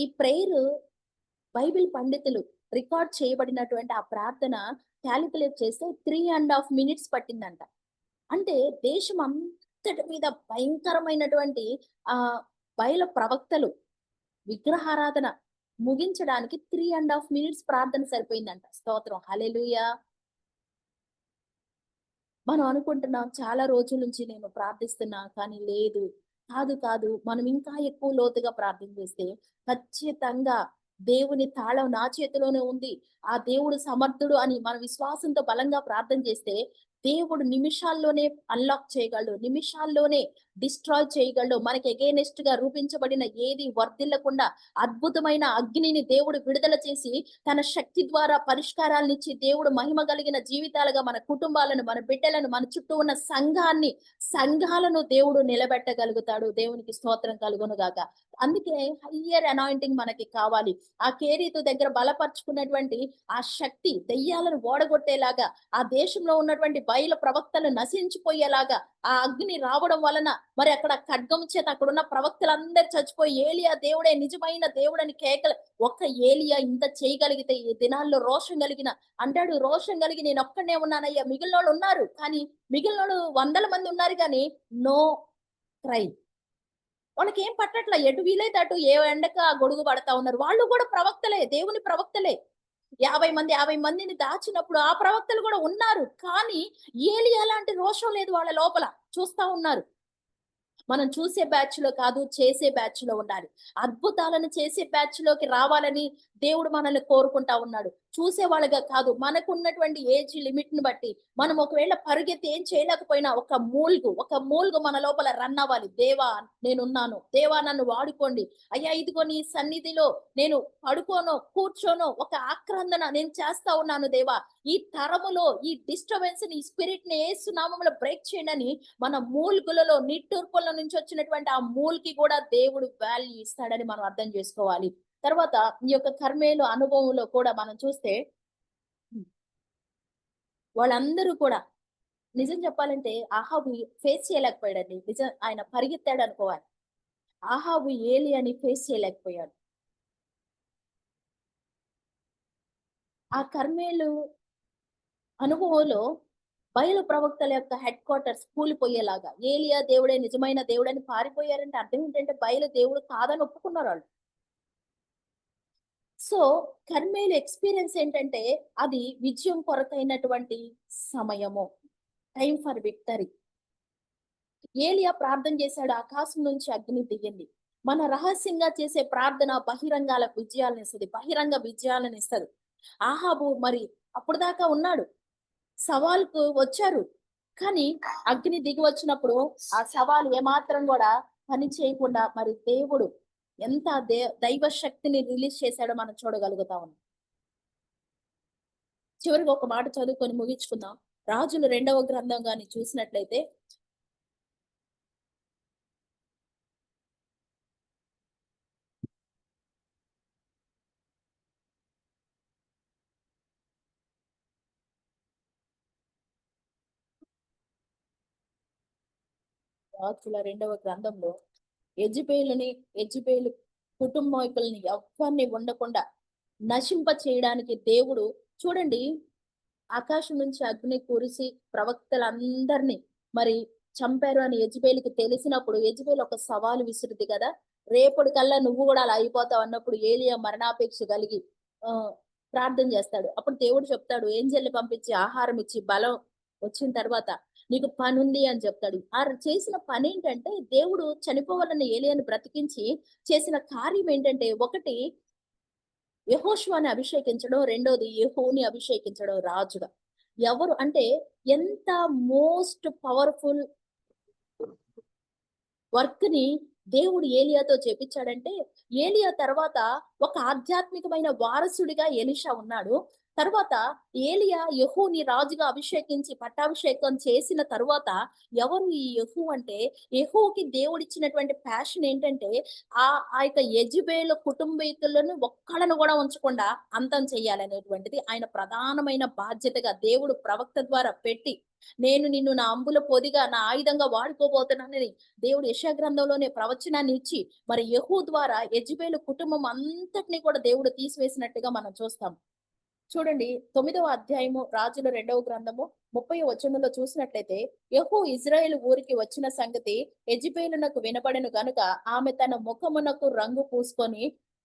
ఈ ప్రేయర్ బైబిల్ పండితులు రికార్డ్ చేయబడినటువంటి ఆ ప్రార్థన క్యాలిక్యులేట్ చేస్తే 3.5 మినిట్స్ పట్టిందంట. అంటే దేశం అంతటి మీద భయంకరమైనటువంటి ఆ బయలు ప్రవక్తలు విగ్రహారాధన ముగించడానికి 3.5 మినిట్స్ ప్రార్థన సరిపోయిందంట. స్తోత్రం, హల్లెలూయా. మనం అనుకుంటున్నాం చాలా రోజుల నుంచి నేను ప్రార్థిస్తున్నా కానీ లేదు. కాదు. మనం ఇంకా ఎక్కువ లోతుగా ప్రార్థన చేస్తే ఖచ్చితంగా దేవుని తాళం నా చేతిలోనే ఉంది. ఆ దేవుడు సమర్థుడు అని మన విశ్వాసంతో బలంగా ప్రార్థన చేస్తే దేవుడు నిమిషాల్లోనే అన్లాక్ చేయగలడు. నిమిషాల్లోనే డిస్ట్రాయ్ చేయగలడు. మనకి అగైనెస్ట్ గా రూపించబడిన ఏది వర్ధిల్లకుండా అద్భుతమైన అగ్నిని దేవుడు విడుదల చేసి తన శక్తి ద్వారా పరిష్కారాలనిచ్చి దేవుడు మహిమ కలిగిన జీవితాలుగా మన కుటుంబాలను, మన బిడ్డలను, మన చుట్టూ ఉన్న సంఘాలను దేవుడు నిలబెట్టగలుగుతాడు. దేవునికి స్తోత్రం కలుగును గాక. అందుకే హయ్యర్ అనాయింటింగ్ మనకి కావాలి. ఆ కేరీతు దగ్గర బలపరుచుకున్నటువంటి ఆ శక్తి దెయ్యాలను ఓడగొట్టేలాగా, ఆ దేశంలో ఉన్నటువంటి బయలు ప్రవక్తలు నశించిపోయేలాగా ఆ అగ్ని రావడం వలన మరి అక్కడ ఖడ్గం చేత అక్కడున్న ప్రవక్తలందరూ చచ్చిపోయి ఏలియా దేవుడే నిజమైన దేవుడని కేకలు. ఒక్క ఏలియా ఇంత చేయగలిగితే ఈ దినాల్లో రోషం కలిగిన అంటాడు, రోషం కలిగి నేను ఒక్కనే ఉన్నానయ్యా, మిగిలినోళ్ళు ఉన్నారు కానీ మిగిలినోళ్ళు 100 మంది ఉన్నారు కానీ నో క్రై. వాళ్ళకి ఏం పట్టట్ల, ఎటు వీలైతే అటు ఏ ఎండక గొడుగు పడతా ఉన్నారు. వాళ్ళు కూడా ప్రవక్తలే, దేవుని ప్రవక్తలే. 50 మందిని దాచినప్పుడు ఆ ప్రవక్తలు కూడా ఉన్నారు కానీ ఏలియా లాంటి రోషం లేదు వాళ్ళ లోపల. చూస్తా ఉన్నారు. మనం చూసే బ్యాచ్ లో కాదు, చేసే బ్యాచ్ లో ఉండాలి. అద్భుతాలను చేసే బ్యాచ్ లోకి రావాలని దేవుడు మనల్ని కోరుకుంటా ఉన్నాడు. చూసే వాళ్ళగా కాదు. మనకున్నటువంటి ఏజ్ లిమిట్ ని బట్టి మనం ఒకవేళ పరుగెత్తి ఏం చేయలేకపోయినా ఒక మూల్గు మన లోపల రన్ అవ్వాలి. దేవా నేనున్నాను, దేవా నన్ను వాడుకోండి, అయ్యా ఇదిగో నీ సన్నిధిలో నేను పడుకోనో కూర్చోనో ఒక ఆక్రందన నేను చేస్తా ఉన్నాను దేవా. ఈ తరములో ఈ డిస్టర్బెన్స్ ని, ఈ స్పిరిట్ ని యేసు నామములో బ్రేక్ చేయండి. మన మూల్గులలో నిట్టూర్పుల నుంచి వచ్చినటువంటి ఆ మూల్కి కూడా దేవుడు వాల్యూ ఇస్తాడని మనం అర్థం చేసుకోవాలి. తర్వాత ఈ యొక్క కర్మేలు అనుభవంలో కూడా మనం చూస్తే వాళ్ళందరూ కూడా నిజం చెప్పాలంటే ఆహాబు ఫేస్ చేయలేకపోయాడండి. నిజం, ఆయన పరిగెత్తాడు అనుకోవాలి. ఆహాబు ఏలియాని ఫేస్ చేయలేకపోయాడు. ఆ కర్మేలు అనుభవంలో బయలు ప్రవక్తల యొక్క హెడ్ క్వార్టర్స్ కూలిపోయేలాగా ఏలియా దేవుడే నిజమైన దేవుడని పారిపోయారంటే అర్థం ఏంటంటే బయలు దేవుడు కాదని ఒప్పుకున్నారు వాళ్ళు. సో కర్మేలు ఎక్స్పీరియన్స్ ఏంటంటే అది విజయం కొరకైనటువంటి సమయము, టైం ఫర్ విక్టరీ. ఏలియా ప్రార్థన చేశాడు, ఆకాశం నుంచి అగ్ని దిగింది. మన రహస్యంగా చేసే ప్రార్థన బహిరంగాల విజయాలను ఇస్తుంది, బహిరంగ విజయాలను ఇస్తుంది. ఆహాబు మరి అప్పుడు దాకా ఉన్నాడు, సవాల్కు వచ్చారు కానీ అగ్ని దిగి వచ్చినప్పుడు ఆ సవాల్ ఏమాత్రం కూడా పని చేయకుండా మరి దేవుడు ఎంత దైవ శక్తిని రిలీజ్ చేశాడో మనం చూడగలుగుతా ఉన్నాం. చివరికి ఒక మాట చదువుకొని ముగించుకుందాం. రాజులు 2వ గ్రంథం గాని చూసినట్లయితే రాజుల 2వ గ్రంథంలో యెజెబెలు కుటుంబీకుల్ని ఎవ్వరిని ఉండకుండా నశింప చేయడానికి దేవుడు చూడండి ఆకాశం నుంచి అగ్ని కురిసి ప్రవక్తలందరినీ మరి చంపారు అని యెజెబెలుకి తెలిసినప్పుడు యెజెబెలు ఒక సవాలు విసురుది కదా, రేపటి కల్లా నువ్వు కూడా అలా అయిపోతావు అన్నప్పుడు ఏలియా మరణాపేక్ష కలిగి ఆ ప్రార్థన చేస్తాడు. అప్పుడు దేవుడు చెప్తాడు, ఏంజెల్ని పంపించి ఆహారం ఇచ్చి బలం వచ్చిన తర్వాత నీకు పని ఉంది అని చెప్తాడు. ఆ చేసిన పని ఏంటంటే దేవుడు చనిపోవాలన్న ఏలియాను బ్రతికించి చేసిన కార్యం ఏంటంటే ఒకటి యెహోషువని అభిషేకించడం, రెండోది యెహూని అభిషేకించడం రాజుగా. ఎవరు అంటే ఎంత మోస్ట్ పవర్ఫుల్ వర్క్ ని దేవుడు ఏలియాతో చేపించాడంటే ఏలియా తర్వాత ఒక ఆధ్యాత్మికమైన వారసుడిగా ఎలీషా ఉన్నాడు. తర్వాత ఏలియా యెహూని రాజుగా అభిషేకించి పట్టాభిషేకం చేసిన తరువాత ఎవరు ఈ యెహూ అంటే, యెహూకి దేవుడిచ్చినటువంటి ప్యాషన్ ఏంటంటే, ఆ యొక్క యెజెబెలు కుటుంబీకులను ఒక్కళ్ళను కూడా ఉంచకుండా అంతం చేయాలనేటువంటిది ఆయన ప్రధానమైన బాధ్యతగా దేవుడు ప్రవక్త ద్వారా పెట్టి, నేను నిన్ను నా అంబుల పొదిగా నా ఆయుధంగా వాడుకోబోతున్నానని దేవుడు యెషయా గ్రంథంలోనే ప్రవచనాన్ని ఇచ్చి, మరి యెహూ ద్వారా యెజెబెలు కుటుంబం అంతటిని కూడా దేవుడు తీసివేసినట్టుగా మనం చూస్తాం. చూడండి 9వ అధ్యాయము రాజుల 2వ గ్రంథము 30వ వచనంలో చూసినట్లయితే, యెహూ ఇజ్రాయేలు ఊరికి వచ్చిన సంగతి యెజెబెలునకు వినబడెను గనుక ఆమె తన ముఖమునకు రంగు పూసుకొని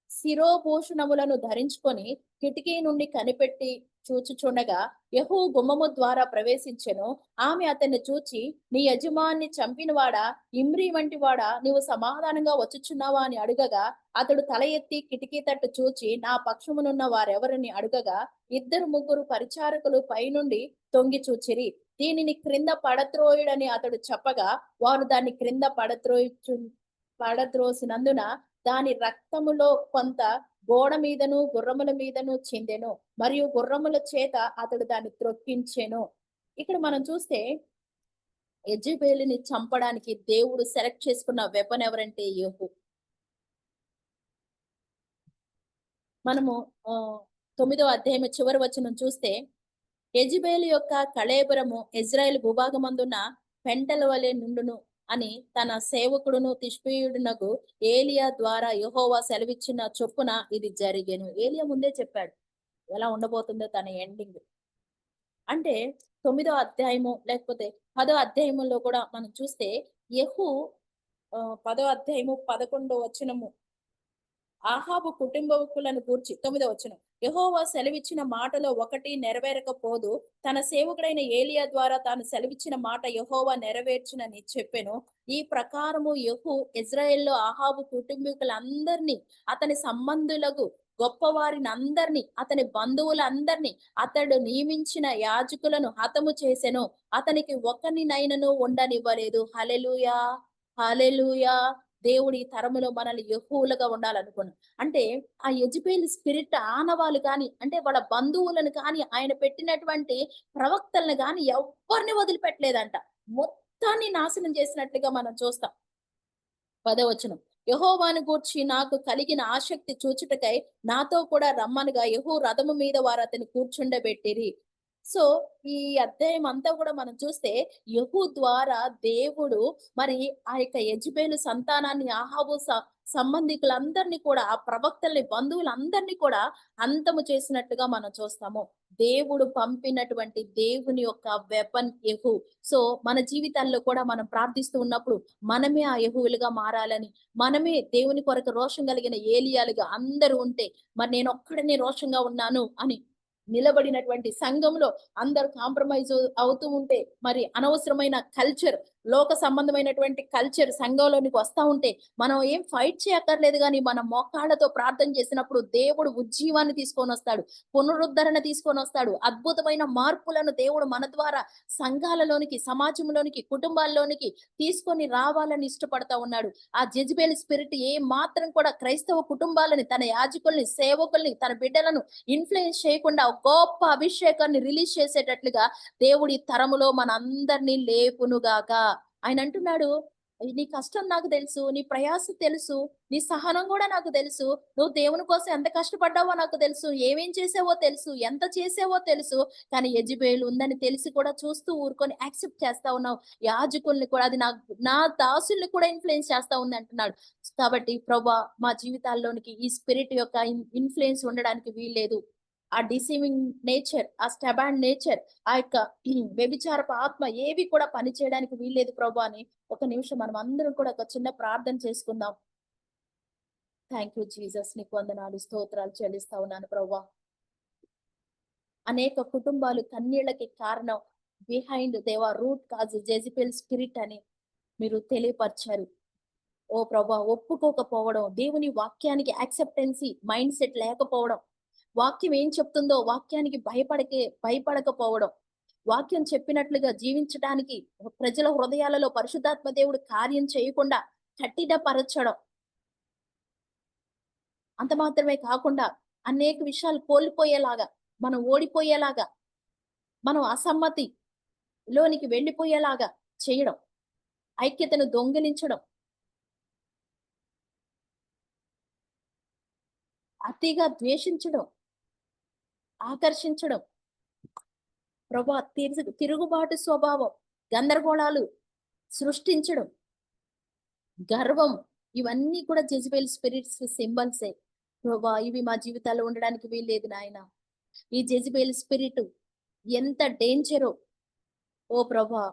శిరోభూషణములను ధరించుకొని కిటికీ నుండి కనిపెట్టి చూచుచుండగా యెహూ గుమ్మము ద్వారా ప్రవేశించెను. ఆమె అతన్ని చూచి, నీ యజమాన్ని చంపినవాడా, ఇమ్రీ వంటి వాడా, నీవు సమాధానంగా వచ్చుచున్నావా అని అడుగగా, అతడు తల ఎత్తి కిటికీ తట్టు చూచి నా పక్షమునున్న వారెవరని అడుగగా, ఇద్దరు ముగ్గురు పరిచారకులు పైనుండి తొంగి చూచిరి. దీనిని క్రింద పడత్రోయుడని అతడు చెప్పగా, వారు దాన్ని క్రింద పడద్రోసినందున దాని రక్తములో కొంత గోడ మీదను గుర్రముల మీదను చిందెను. మరియు గుర్రముల చేత అతడు దాన్ని త్రొక్కించెను. ఇక్కడ మనం చూస్తే యెజెబెలుని చంపడానికి దేవుడు సెలెక్ట్ చేసుకున్న వెపన్ ఎవరంటే యెహూ. మనము 9వ అధ్యాయం చివరి వచనం చూస్తే, యెజెబెలు యొక్క కళేబరము ఇజ్రాయెల్ భూభాగమందున్న పెంటల వలె నుండును అని తన సేవకుడును తిష్బీయుడునగు ఏలియా ద్వారా యెహోవా సెలవిచ్చిన చొప్పున ఇది జరిగెను. ఏలియా ముందే చెప్పాడు ఎలా ఉండబోతుందో తన ఎండింగ్. అంటే 9వ అధ్యాయము లేకపోతే 10వ అధ్యాయములో కూడా మనం చూస్తే యెహూ 10వ అధ్యాయము 11వ వచనము ఆహాబు కుటుంబకులను గూర్చి 9వ వచనం. యెహోవా సెలవిచ్చిన మాటలో ఒకటి నెరవేరకపోదు. తన సేవకుడైన ఏలియా ద్వారా తాను సెలవిచ్చిన మాట యెహోవా నెరవేర్చునని చెప్పెను. ఈ ప్రకారము యెహూ ఇజ్రాయెల్లో ఆహాబు కుటుంబీకులందరినీ, అతని సంబంధులకు గొప్పవారినందరినీ, అతని బంధువులందరినీ, అతడు నియమించిన యాజకులను హతము చేసెను. అతనికి ఒకనినైనను ఉండనివ్వలేదు. హల్లెలూయా! హల్లెలూయా! దేవుడు ఈ తరములో మనల్ని యెహూలుగా ఉండాలనుకున్నాడు. అంటే ఆ యెజెబెలు స్పిరిట్ ఆనవాళ్ళు గాని, అంటే వాళ్ళ బంధువులను కానీ, ఆయన పెట్టినటువంటి ప్రవక్తలను గాని ఎవ్వరిని వదిలిపెట్టలేదంట. మొత్తాన్ని నాశనం చేసినట్లుగా మనం చూస్తాం. 10వ వచనం. యెహోవాను గూర్చి నాకు కలిగిన ఆసక్తి చూచుటకై నాతో కూడా రమ్మనగా యెహూ రథము మీద వారు అతన్ని కూర్చుండబెట్టిరి. సో, ఈ అధ్యాయం అంతా కూడా మనం చూస్తే యెహూ ద్వారా దేవుడు మరి ఆ యొక్క యెజెబెలు సంతానాన్ని ఆహాబు సంబంధికులందరినీ కూడా ఆ ప్రవక్తల్ని బంధువులందరినీ కూడా అంతము చేసినట్టుగా మనం చూస్తాము. దేవుడు పంపినటువంటి దేవుని యొక్క వెపన్ యెహూ. సో, మన జీవితాల్లో కూడా మనం ప్రార్థిస్తూ ఉన్నప్పుడు మనమే ఆ యెహూలుగా మారాలని, మనమే దేవుని కొరకు రోషం కలిగిన ఏలియాలుగా అందరూ ఉంటే, మరి నేనొక్కడినే రోషంగా ఉన్నాను అని నిలబడినటువంటి సంఘంలో అందరూ కాంప్రమైజ్ అవుతూ ఉంటే, మరి అనవసరమైన కల్చర్, లోక సంబంధమైనటువంటి కల్చర్ సంఘంలోనికి వస్తా ఉంటే, మనం ఏం ఫైట్ చేయక్కర్లేదు గానీ, మన మోకాళ్ళతో ప్రార్థన చేసినప్పుడు దేవుడు ఉజ్జీవాన్ని తీసుకొనొస్తాడు. పునరుద్ధరణ తీసుకొనొస్తాడు. అద్భుతమైన మార్పులను దేవుడు మన ద్వారా సంఘాలలోనికి, సమాజంలోనికి, కుటుంబాల్లోనికి తీసుకొని రావాలని ఇష్టపడతా ఉన్నాడు. ఆ జెజబెల్ స్పిరిట్ ఏ మాత్రం కూడా క్రైస్తవ కుటుంబాలని, తన యాజకుల్ని, సేవకుల్ని, తన బిడ్డలను ఇన్‌ఫ్లుయెన్స్ చేయకుండా గొప్ప అభిషేకాన్ని రిలీజ్ చేసేటట్లుగా దేవుడి తరములో మనందరినీ లేపునుగాక. ఆయన అంటున్నాడు, నీ కష్టం నాకు తెలుసు, నీ ప్రయాస తెలుసు, నీ సహనం కూడా నాకు తెలుసు. నువ్వు దేవుని కోసం ఎంత కష్టపడ్డావో నాకు తెలుసు, ఏమేం చేసావో తెలుసు, ఎంత చేసావో తెలుసు. కానీ యెజెబెలు ఉందని తెలిసి కూడా చూస్తూ ఊరుకొని యాక్సెప్ట్ చేస్తా ఉన్నావు. యాజకుల్ని కూడా అది నా దాసుల్ని కూడా ఇన్‌ఫ్లుయెన్స్ చేస్తా ఉంది అంటున్నాడు. కాబట్టి ప్రభా, మా జీవితాల్లోనికి ఈ స్పిరిట్ యొక్క ఇన్‌ఫ్లుయెన్స్ ఉండడానికి వీల్లేదు. ఆ డిసీవింగ్ నేచర్, ఆ స్టబాండ్ నేచర్, ఆ యొక్క వ్యభిచారపు ఆత్మ ఏవి కూడా పని చేయడానికి వీల్లేదు ప్రభు అని ఒక నిమిషం మనం అందరం కూడా ఒక చిన్న ప్రార్థన చేసుకుందాం. థ్యాంక్ యూ జీసస్, నీకు వందనాలు, స్తోత్రాలు చెల్లిస్తా ఉన్నాను ప్రభా. అనేక కుటుంబాలు కన్నీళ్లకి కారణం బిహైండ్ దేవా రూట్ కాజ్ జెజబెల్ స్పిరిట్ అని మీరు తెలియపరిచారు. ఓ ప్రభా, ఒప్పుకోకపోవడం, దేవుని వాక్యానికి యాక్సెప్టెన్సీ మైండ్ సెట్ లేకపోవడం, వాక్యం ఏం చెప్తుందో వాక్యానికి భయపడకపోవడం, వాక్యం చెప్పినట్లుగా జీవించడానికి ప్రజల హృదయాలలో పరిశుద్ధాత్మ దేవుడు కార్యం చేయకుండా కఠినపరచడం. అంత మాత్రమే కాకుండా అనేక విషయాలు కోల్పోయేలాగా మనం ఓడిపోయేలాగా, మనం అసమ్మతి లోనికి వెళ్ళిపోయేలాగా చేయడం, ఐక్యతను దొంగిలించడం, అతిగా ద్వేషించడం, ఆకర్షించడం, ప్రభా తిరుగుబాటు స్వభావం, గందరగోళాలు సృష్టించడం, గర్వం, ఇవన్నీ కూడా జెజబెల్ స్పిరిట్స్ సింబల్సే. ప్రభా ఇవి మా జీవితాల్లో ఉండడానికి వీల్లేదు నాయన. ఈ జెజబెల్ స్పిరిట్ ఎంత డేంజరో ఓ ప్రభా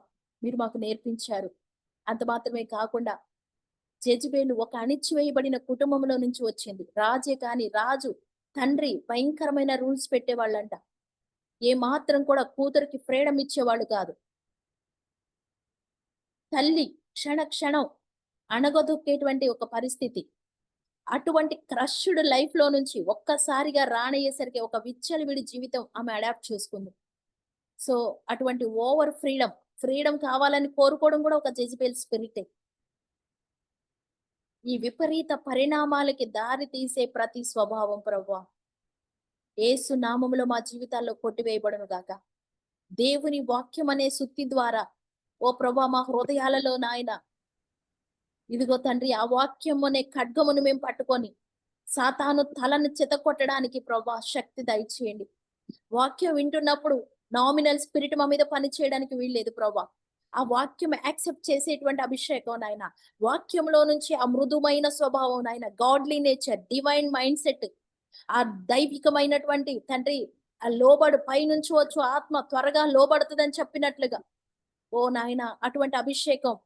మీరు మాకు నేర్పించారు. అంత మాత్రమే కాకుండా జెజబెలు ఒక అణిచివేయబడిన కుటుంబంలో నుంచి వచ్చింది. రాజే కాని రాజు తండ్రి భయంకరమైన రూల్స్ పెట్టేవాళ్ళంట. ఏ మాత్రం కూడా కూతురికి ఫ్రీడమ్ ఇచ్చేవాళ్ళు కాదు. తల్లి క్షణ క్షణం అణగదొక్కేటువంటి ఒక పరిస్థితి. అటువంటి క్రష్డ్ లైఫ్ లో నుంచి ఒక్కసారిగా రానయ్యేసరికి ఒక విచ్చలవిడి జీవితం ఆమె అడాప్ట్ చేసుకుంది. సో అటువంటి ఓవర్ ఫ్రీడమ్ కావాలని కోరుకోవడం కూడా ఒక జెజబెల్ స్పిరిటే. ఈ విపరీత పరిణామాలకి దారి తీసే ప్రతి స్వభావం ప్రభువా యేసు నామములో మా జీవితాల్లో కొట్టివేయబడును గాక. దేవుని వాక్యం అనే సుత్తి ద్వారా ఓ ప్రభా మా హృదయాలలో నాయన ఇదిగో తండ్రి ఆ వాక్యం అనే ఖడ్గమును మేము పట్టుకొని సాతాను తలను చెతకొట్టడానికి ప్రభా శక్తి దయచేయండి. వాక్యం వింటున్నప్పుడు నామినల్ స్పిరిట్ మా మీద పని చేయడానికి వీల్లేదు ప్రభా. ఆ వాక్యం యాక్సెప్ట్ చేసేటువంటి అభిషేకం నాయన, వాక్యంలో నుంచి ఆ మృదుమైన స్వభావం నాయన, godly nature, divine mind set, ఆ దైవికమైనటువంటి తండ్రి ఆ లోబడు పైనుంచి వచ్చు ఆత్మ త్వరగా లోబడుతుందని చెప్పినట్లుగా ఓ నాయన అటువంటి అభిషేకం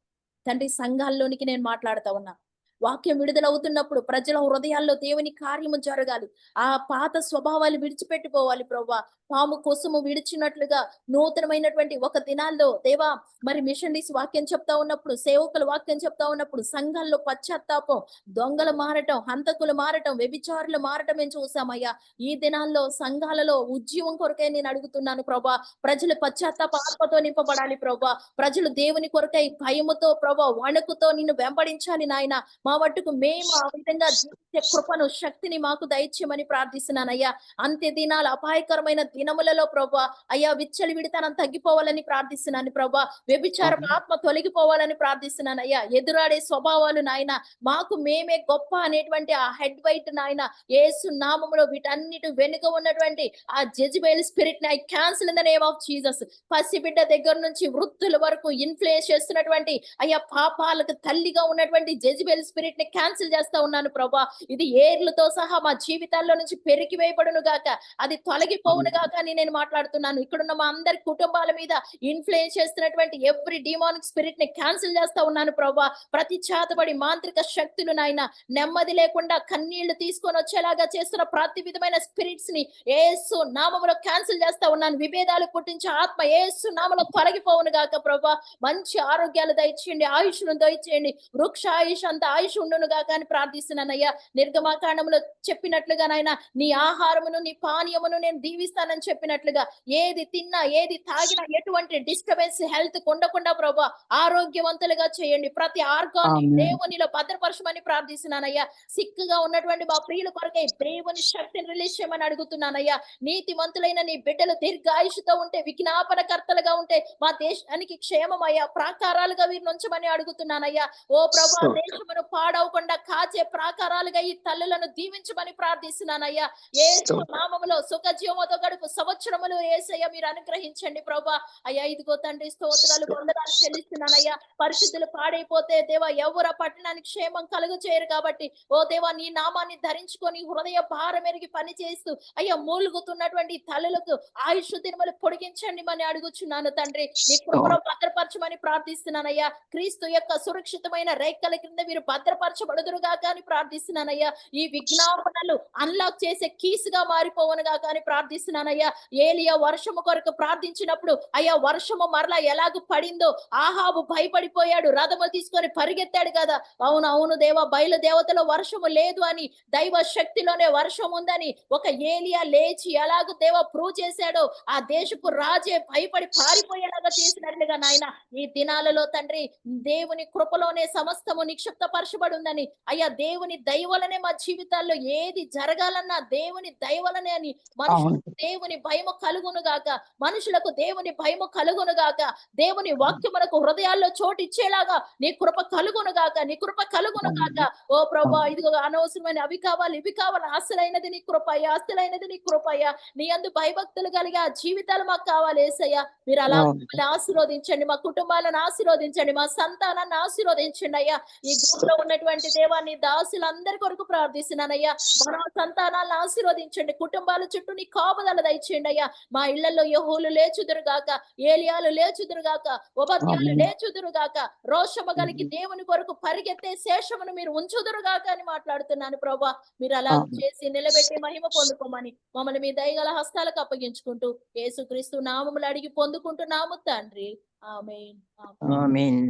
తండ్రి సంఘాల్లోనికి నేను మాట్లాడుతా ఉన్నా. వాక్యం విడుదలవుతున్నప్పుడు ప్రజల హృదయాల్లో దేవుని కార్యము జరగాలి. ఆ పాత స్వభావాలు విడిచిపెట్టుకోవాలి ప్రభా. పాము కోసము విడిచినట్లుగా నూతనమైనటువంటి ఒక దినాల్లో దేవా మరి మిషనరీస్ వాక్యం చెప్తా ఉన్నప్పుడు, సేవకులు వాక్యం చెప్తా ఉన్నప్పుడు సంఘాల్లో పశ్చాత్తాపం, దొంగలు మారటం, హంతకులు మారటం, వ్యభిచారులు మారటం మేము చూసామయ్యా. ఈ దినాల్లో సంఘాలలో ఉద్యమం కొరకే నేను అడుగుతున్నాను ప్రభా. ప్రజలు పశ్చాత్తాప ఆత్మతో నింపబడాలి ప్రభా. ప్రజలు దేవుని కొరకై భయముతో ప్రభా వణుకుతో నిన్ను వెంబడించాలి నాయన. మా మట్టుకు మేము ఆ విధంగా జీవించే కృపను శక్తిని మాకు దయచేయమని ప్రార్థిస్తున్నానయ్యా. అంత్య దినాలు అపాయకరమైన దినములలో ప్రభా అయ్యా విచ్చలి విడితనం తగ్గిపోవాలని ప్రార్థిస్తున్నాను ప్రభా. వ్యభిచార ఆత్మ తొలగిపోవాలని ప్రార్థిస్తున్నానయ్యా. ఎదురాడే స్వభావాలు నాయన మాకు మేమే గొప్ప అనేటువంటి ఆ హెడ్ వైట్ నాయన యేసు నామములో వీటన్నిటి వెనుక ఉన్నటువంటి ఆ జెజబెల్ స్పిరిట్ ని I cancel in the name of Jesus. పసిబిడ్డ దగ్గర నుంచి వృద్ధుల వరకు ఇన్ఫ్లుయెన్స్ చేస్తున్నటువంటి అయ్యా పాపాలకు తల్లిగా ఉన్నటువంటి జెజబెల్ స్పిరిట్ ని క్యాన్సిల్ చేస్తా ఉన్నాను ప్రభా. ఇది ఏర్లతో సహా మా జీవితాల్లో నుంచి పెరిగి వేయబడును గాక, అది తొలగిపోవును గాక అని నేను మాట్లాడుతున్నాను. ఇక్కడున్న మా అందరి కుటుంబాల మీద ఇన్ఫ్లుయెన్స్ చేస్తున్నటువంటి ఎవ్రీ డిమానిక్ స్పిరిట్ ని క్యాన్సిల్ చేస్తా ఉన్నాను ప్రభా. ప్రతి చేతబడి మాంత్రిక శక్తులు నాయన నెమ్మది లేకుండా కన్నీళ్లు తీసుకొని వచ్చేలాగా చేస్తున్న ప్రతి విధమైన స్పిరిట్స్ ని యేసు నామములో క్యాన్సిల్ చేస్తా ఉన్నాను. విభేదాలు పుట్టించే ఆత్మ యేసు నామములో తొలగిపోవును గాక ప్రభా. మంచి ఆరోగ్యాలు దయచేయండి, ఆయుష్ను దయచేయండి, వృక్ష ఆయుష్ అంత ఆయుష్ ఉండును గాక అని ప్రార్థిస్తున్నానయ్యా. నిర్గమాకాండంలో చెప్పినట్లుగా నాయన నీ ఆహారమును నీ పానీయమును నేను దీవిస్తానని చెప్పినట్లుగా ఏది తిన్నా ఏది తాగినా ఎటువంటి డిస్టర్బెన్స్ హెల్త్ ఉండకుండా ప్రభా ఆరోగ్యవంతులుగా చేయండి. ప్రతి ఆర్గాన్ని దేవునిలో భద్రపరచమని ప్రార్థిస్తున్నానయ్యా. సిక్కుగా ఉన్నటువంటి మా ప్రియుల కొరకే దేవుని శక్తిని రిలీజ్ చేయమని అడుగుతున్నానయ్యా. నీతిమంతులైన నీ బిడ్డలు దీర్ఘాయుషుతో ఉంటే, విజ్ఞాపనకర్తలుగా ఉంటే మా దేశానికి క్షేమమయ్యా, ప్రాకారాలుగా వీరిని ఉంచమని అడుగుతున్నానయ్యా. ఓ ప్రభా దేశమును పాడవకుండా కాచే ప్రాకారాలుగా ఈ తల్లులను దీవించమని ప్రార్థిస్తున్నానయ్యా. యేసు నామములో సుఖ జీవముతో గడుపు సంవత్సరములు యేసయ్య మీరు అనుగ్రహించండి ప్రభా. అయ్యా ఇదిగో తండ్రి స్తోత్రాలు వందనాలు చెల్లిస్తున్నానయ్యా. పరిశుద్ధులు పాడైపోతే దేవా ఎవరు ఆ పట్టణానికి క్షేమం కలుగు చేయరు కాబట్టి ఓ దేవా నీ నామాన్ని ధరించుకొని హృదయ భారం ఎరిగి పని చేస్తూ అయ్యా మూలుగుతున్నటువంటి తల్లులకు ఆయుష్ దినములు పొడిగించండి అని అడుగుచున్నాను తండ్రి. నీ కృపలో భద్రపరచమని ప్రార్థిస్తున్నానయ్యా. క్రీస్తు యొక్క సురక్షితమైన రేఖల కింద మీరు భద్రపరచబడుదురుగా అని ప్రార్థిస్తున్నానయ్యా. ఈ విజ్ఞాపనలు అన్లాక్ చేసే కీస్ గా మారిపోవనుగా అని ప్రార్థిస్తున్నానయ్యా. ఏలియా వర్షము కొరకు ప్రార్థించినప్పుడు అయ్యా వర్షము మరలా ఎలాగ పడిందో ఆహాబు భయపడిపోయాడు, రథము తీసుకొని పరిగెత్తాడు కదా. అవును అవును దేవా, బయలు దేవతలో వర్షము లేదు అని, దైవ శక్తిలోనే వర్షం ఉందని ఒక ఏలియా లేచి ఎలాగ దేవ ప్రూవ్ చేశాడో ఆ దేశపు రాజే భయపడి పారిపోయేలాగా చేసినట్లుగా నాయన ఈ దినాలలో తండ్రి దేవుని కృపలోనే సమస్తము నిక్షిప్తపరచ మార్చబడి ఉందని, అయ్యా దేవుని దయ వలనే మా జీవితాల్లో ఏది జరగాలన్నా దేవుని దయ వలనే అని అవును. మనుషులకు దేవుని భయము కలుగును గాక, మనుషులకు దేవుని భయము కలుగును గాక, దేవుని వాక్యమునకు హృదయాల్లో చోటిచ్చేలాగా నీ కృప కలుగును గాక, నీ కృప కలుగును గాక. అవును. ఓ ప్రభా, అవును. ఇదిగో అనవసరమైన అవి కావాలి, ఇవి కావాలి, అసలైనది నీ కృపయ్యా, అసలైనది నీ కృపయ్యా. నీ యందు భయభక్తులు కలిగి ఆ జీవితాలు మాకు కావాలి యేసయ్యా. మీరు అలా అవును. మమ్మల్ని ఆశీర్వదించండి, మా కుటుంబాలను ఆశీర్వదించండి, మా సంతానాన్ని ఆశీర్వదించండి అయ్యా. ఈ గ్రూప్‌లో ఉన్నటువంటి దేవా నీ దాసులందరి కొరకు ప్రార్థిస్తున్నానయ్యా. మన సంతానాలను ఆశీర్వదించండి, కుటుంబాల చుట్టూ నీ కాపుదల దయచేయండి అయ్యా. మా ఇళ్లలో యెహూలు లేచుదురు గాక, ఏలీయాలు లేచుదురు గాక, ఓబద్యాలు ఆమేన్. లేచుదురు గాక, రోషము కలిగి దేవుని కొరకు పరిగెత్తే శేషమును మీరు ఉంచుదురు గాక అని మాట్లాడుతున్నాను ప్రభా. మీరు అలాగ ఆమేన్. చేసి నిలబెట్టి మహిమ పొందుకోమని మమ్మల్ని మీ దయగల హస్తాలకు అప్పగించుకుంటూ యేసుక్రీస్తు నామములో అడిగి పొందుకుంటున్నాము తండ్రి. ఆమేన్. ఆమేన్. ఆమేన్.